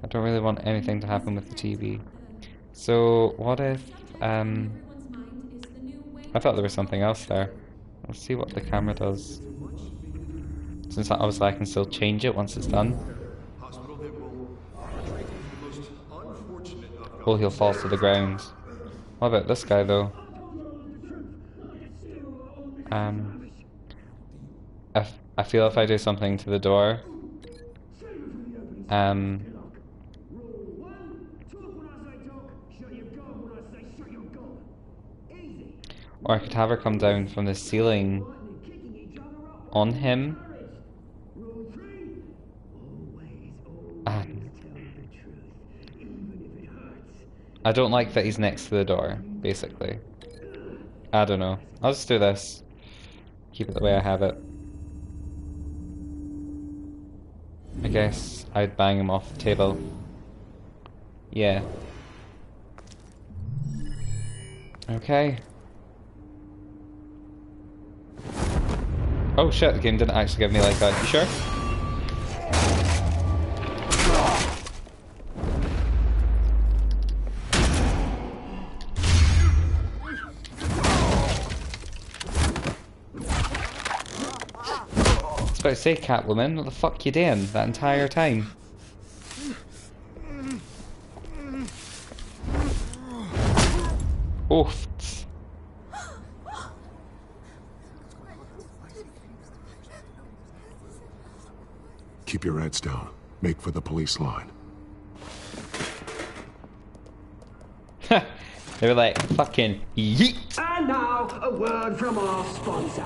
I don't really want anything to happen with the TV. So what if I thought there was something else there. Let's see what the camera does. Since obviously I can still change it once it's done. Oh, he'll fall to the ground. What about this guy though? I feel if I do something to the door, or I could have her come down from the ceiling on him. I don't like that he's next to the door, basically. I don't know. I'll just do this. Keep it the way I have it. I guess I'd bang him off the table. Yeah. Okay. Oh shit, the game didn't actually give me like that. You sure? I was about to say, Catwoman, what the fuck you doing that entire time? Oof. Keep your heads down. Make for the police line. They were like, fucking yeet. And now, a word from our sponsor.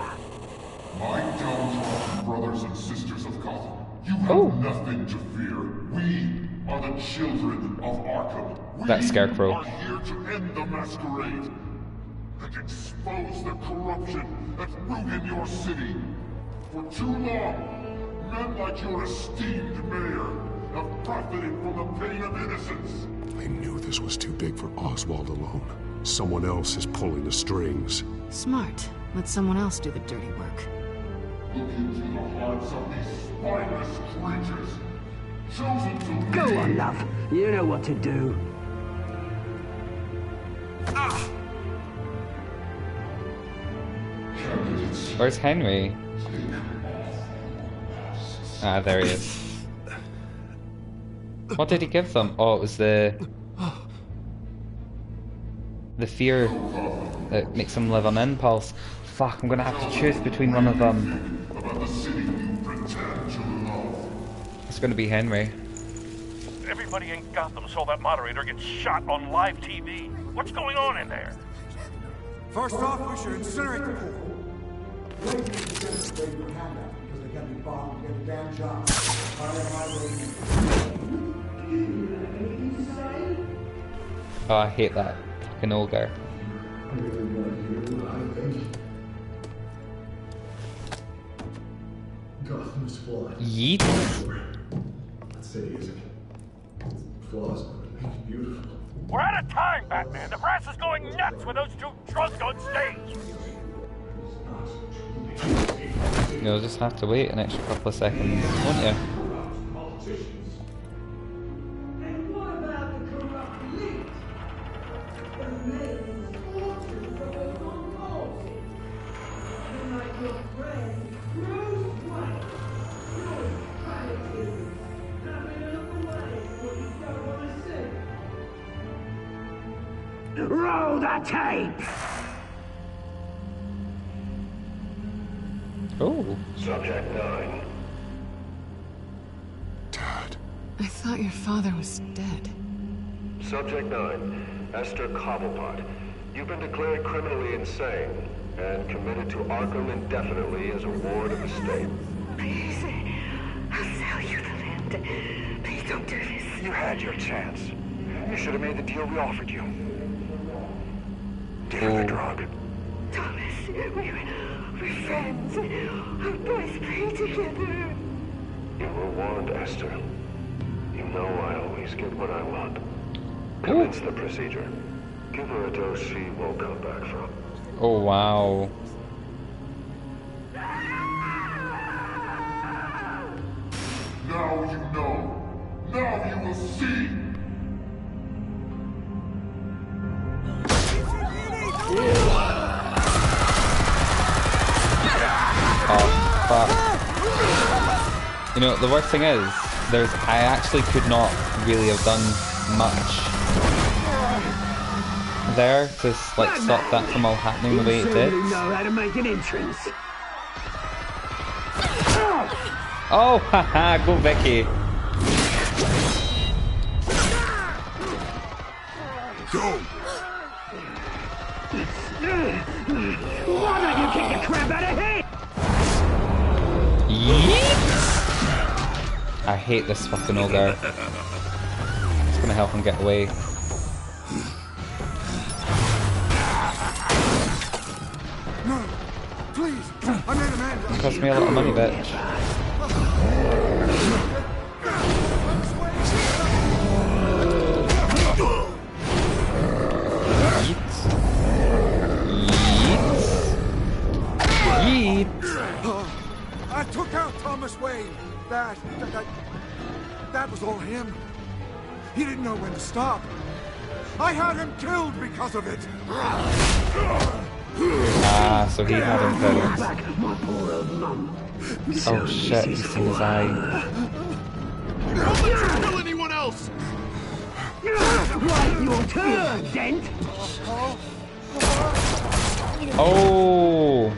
My downtrodden brothers and sisters of Gotham, you have nothing to fear. We are the children of Arkham. That Scarecrow. We are here to end the masquerade and expose the corruption that's ruined your city. For too long, men like your esteemed mayor have profited from the pain of innocence. I knew this was too big for Oswald alone. Someone else is pulling the strings. Smart. Let someone else do the dirty work. Look into the hearts of these spineless creatures, chosen to Go lead. on, love. You know what to do. Where's Henry? Ah, there he is. What did he give them? Oh, it was the fear that makes them live on impulse. Fuck, I'm gonna have to choose between one of them. It's gonna be Henry. Everybody in Gotham saw that moderator get shot on live TV. What's going on in there? First off, we should incinerate the pool. Oh, I hate that fucking ogre. Gotham's flawed. Yeet. That city isn't. Flaws, but it makes beautiful. We're out of time, Batman. The press is going nuts with those two drunks on stage. You'll just have to wait an extra couple of seconds, won't you? And what about the corrupt elite? The millions fortunes of those on policy. And like your friend, Bruce Wayne. Your gratitude. Having it away what you don't want to see. Roll the tape! Oh. Subject 9. I thought your father was dead. Subject 9. Esther Cobblepot. You've been declared criminally insane and committed to Arkham indefinitely as a ward of the state. Please, I'll sell you the land. Please don't do this. You had your chance. You should have made the deal we offered you. Give her the drug. Thomas, we're friends. Our boys play together. You were warned, Esther. You know I always get what I want. Commence the procedure. Give her a dose she won't come back from. Oh, wow. Now you know. Now you will see. Oh, fuck. You know, the worst thing is, I actually could not really have done much there to, like, stop that from all happening the way it did. You know how to make an entrance. Oh, haha, go Vicky. Go! Why don't you kick the crap out of him? Yeet! I hate this fucking ogre. It's gonna help him get away. No, please, I made a man. It cost me a lot of money, bitch. Yeet. I took out Thomas Wayne. That was all him. He didn't know when to stop. I had him killed because of it. Ah, so he had him killed. Oh shit, he's seen his eye. Don't let you kill anyone else! Right, your turn, Dent! Oh!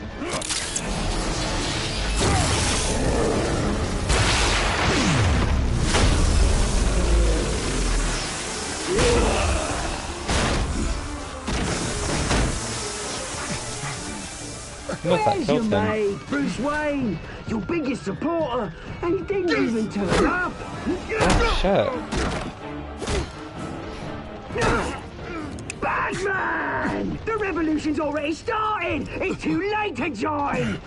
There's your mate, Bruce Wayne, your biggest supporter, and he didn't even turn up. Oh shit. Batman! The revolution's already started! It's too late to join!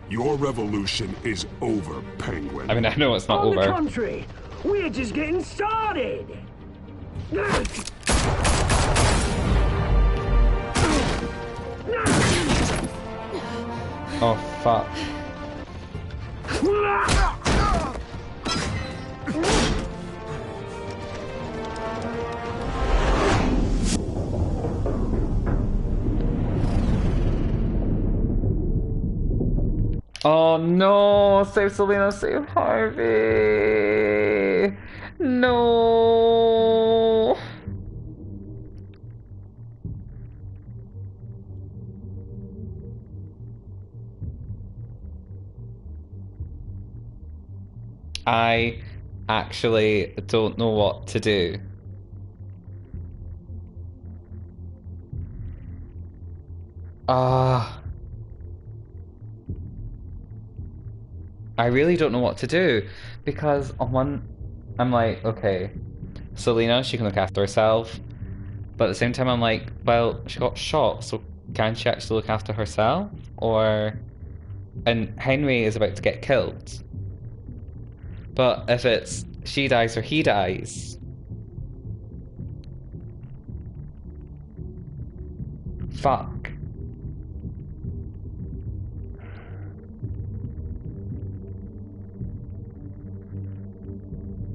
Your revolution is over, Penguin. I mean, I know it's not On over. the contrary, we're just getting started! Oh fuck. Oh no! Save Selena, save Harvey! No! I actually don't know what to do. I really don't know what to do, because on one, I'm like, okay, Selena, she can look after herself, but at the same time I'm like, well, she got shot, so can she actually look after herself? And Henry is about to get killed. But if it's she dies or he dies, fuck.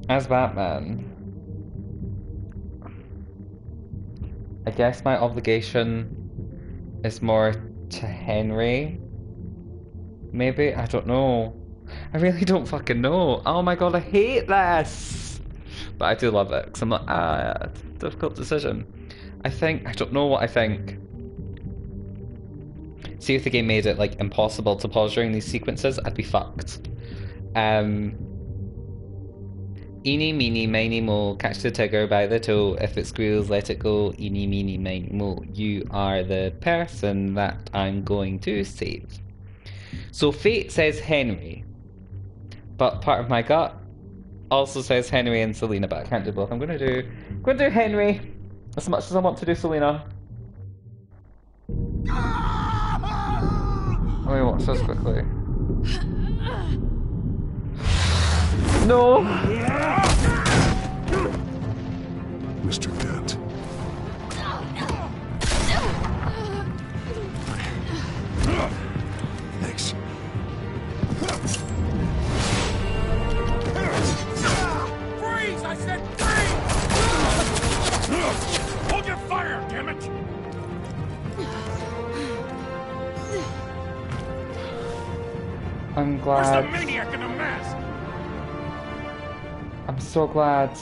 As Batman, I guess my obligation is more to Henry. Maybe? I don't know. I really don't fucking know. Oh my god, I hate this! But I do love it, because I'm like, it's a difficult decision. I don't know what I think. See, if the game made it, like, impossible to pause during these sequences, I'd be fucked. Eeny, meeny, miny, mo, catch the tiger by the toe. If it squeals, let it go. Eeny, meeny, miny, mo. You are the person that I'm going to save. So fate says Henry, but part of my gut also says Henry and Selena, but I can't do both. I'm gonna do Henry as much as I want to do Selena. Let me watch this quickly. No! Mr. Dent. Thanks. Freeze! I said freeze! Hold your fire, damn it! I'm Where's the glad. maniac in the mask? I'm so glad.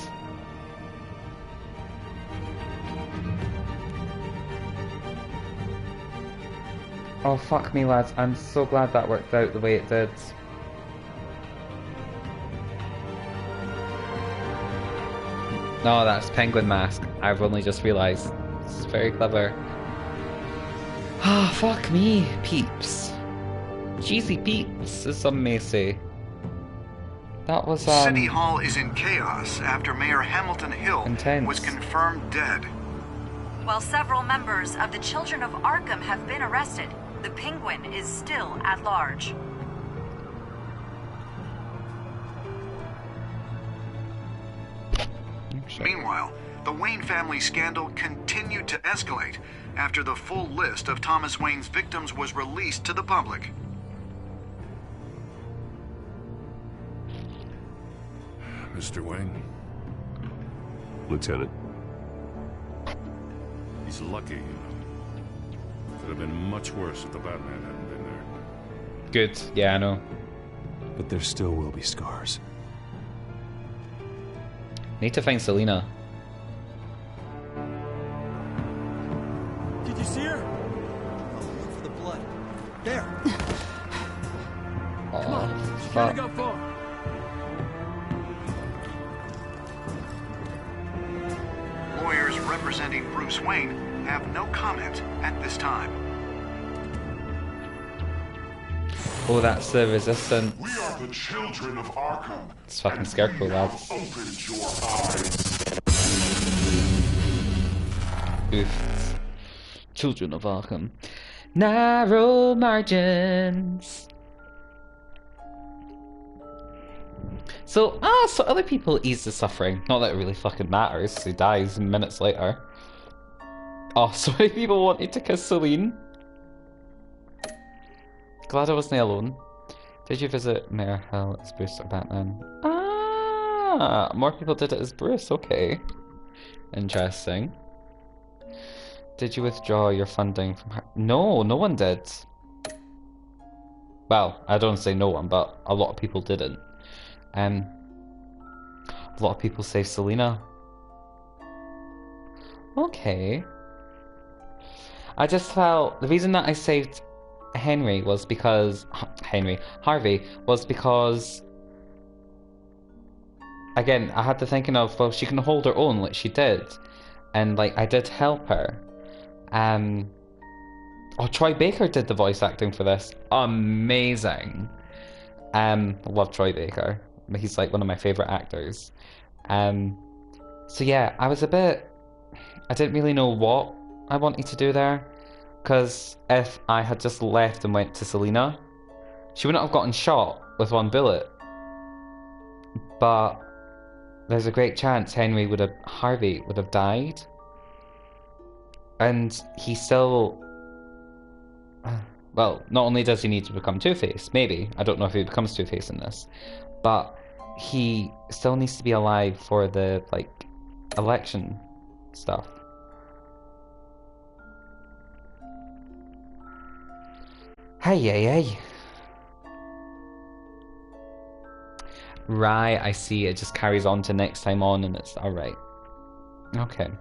Oh, fuck me, lads. I'm so glad that worked out the way it did. No, that's Penguin Mask. I've only just realised. It's very clever. Ah, fuck me, peeps. Cheesy peeps, as some may say. That was, City Hall is in chaos after Mayor Hamilton Hill intense. Was confirmed dead. While several members of the Children of Arkham have been arrested, the Penguin is still at large. Meanwhile, the Wayne family scandal continued to escalate after the full list of Thomas Wayne's victims was released to the public. Mr. Wayne? Lieutenant. He's lucky, you know. Could have been much worse if the Batman hadn't been there. Good, yeah, I know. But there still will be scars. Need to find Selina. Did you see her? Oh, look for the blood. There. Come on, she can't go far. Lawyers representing Bruce Wayne have no comment at this time. Oh, that's the resistance. We are the children of Arkham. It's fucking Scarecrow, lads. Opened your eyes. Oof. Children of Arkham. Narrow margins. So other people ease the suffering. Not that it really fucking matters. He dies minutes later. Oh, so many people wanted to kiss Celine. Glad I wasn't alone. Did you visit Mayor Hill as Bruce or Batman? Ah, more people did it as Bruce. Okay, interesting. Did you withdraw your funding from her? No, no one did. Well, I don't say no one, but a lot of people didn't. A lot of people saved Selina. Okay. I just felt the reason that I saved Harvey was because again, I had to thinking of, well, she can hold her own like she did, and like I did help her. Oh, Troy Baker did the voice acting for this. Amazing. Love Troy Baker. He's like one of my favorite actors. So yeah, I didn't really know what I wanted to do there, because if I had just left and went to Selina, she wouldn't have gotten shot with one bullet. But there's a great chance Harvey would have died. And he still, well, not only does he need to become Two-Face, maybe, I don't know if he becomes Two-Face in this, but he still needs to be alive for the, like, election stuff. Hey. Right, I see. It just carries on to next time on, and it's alright. Okay.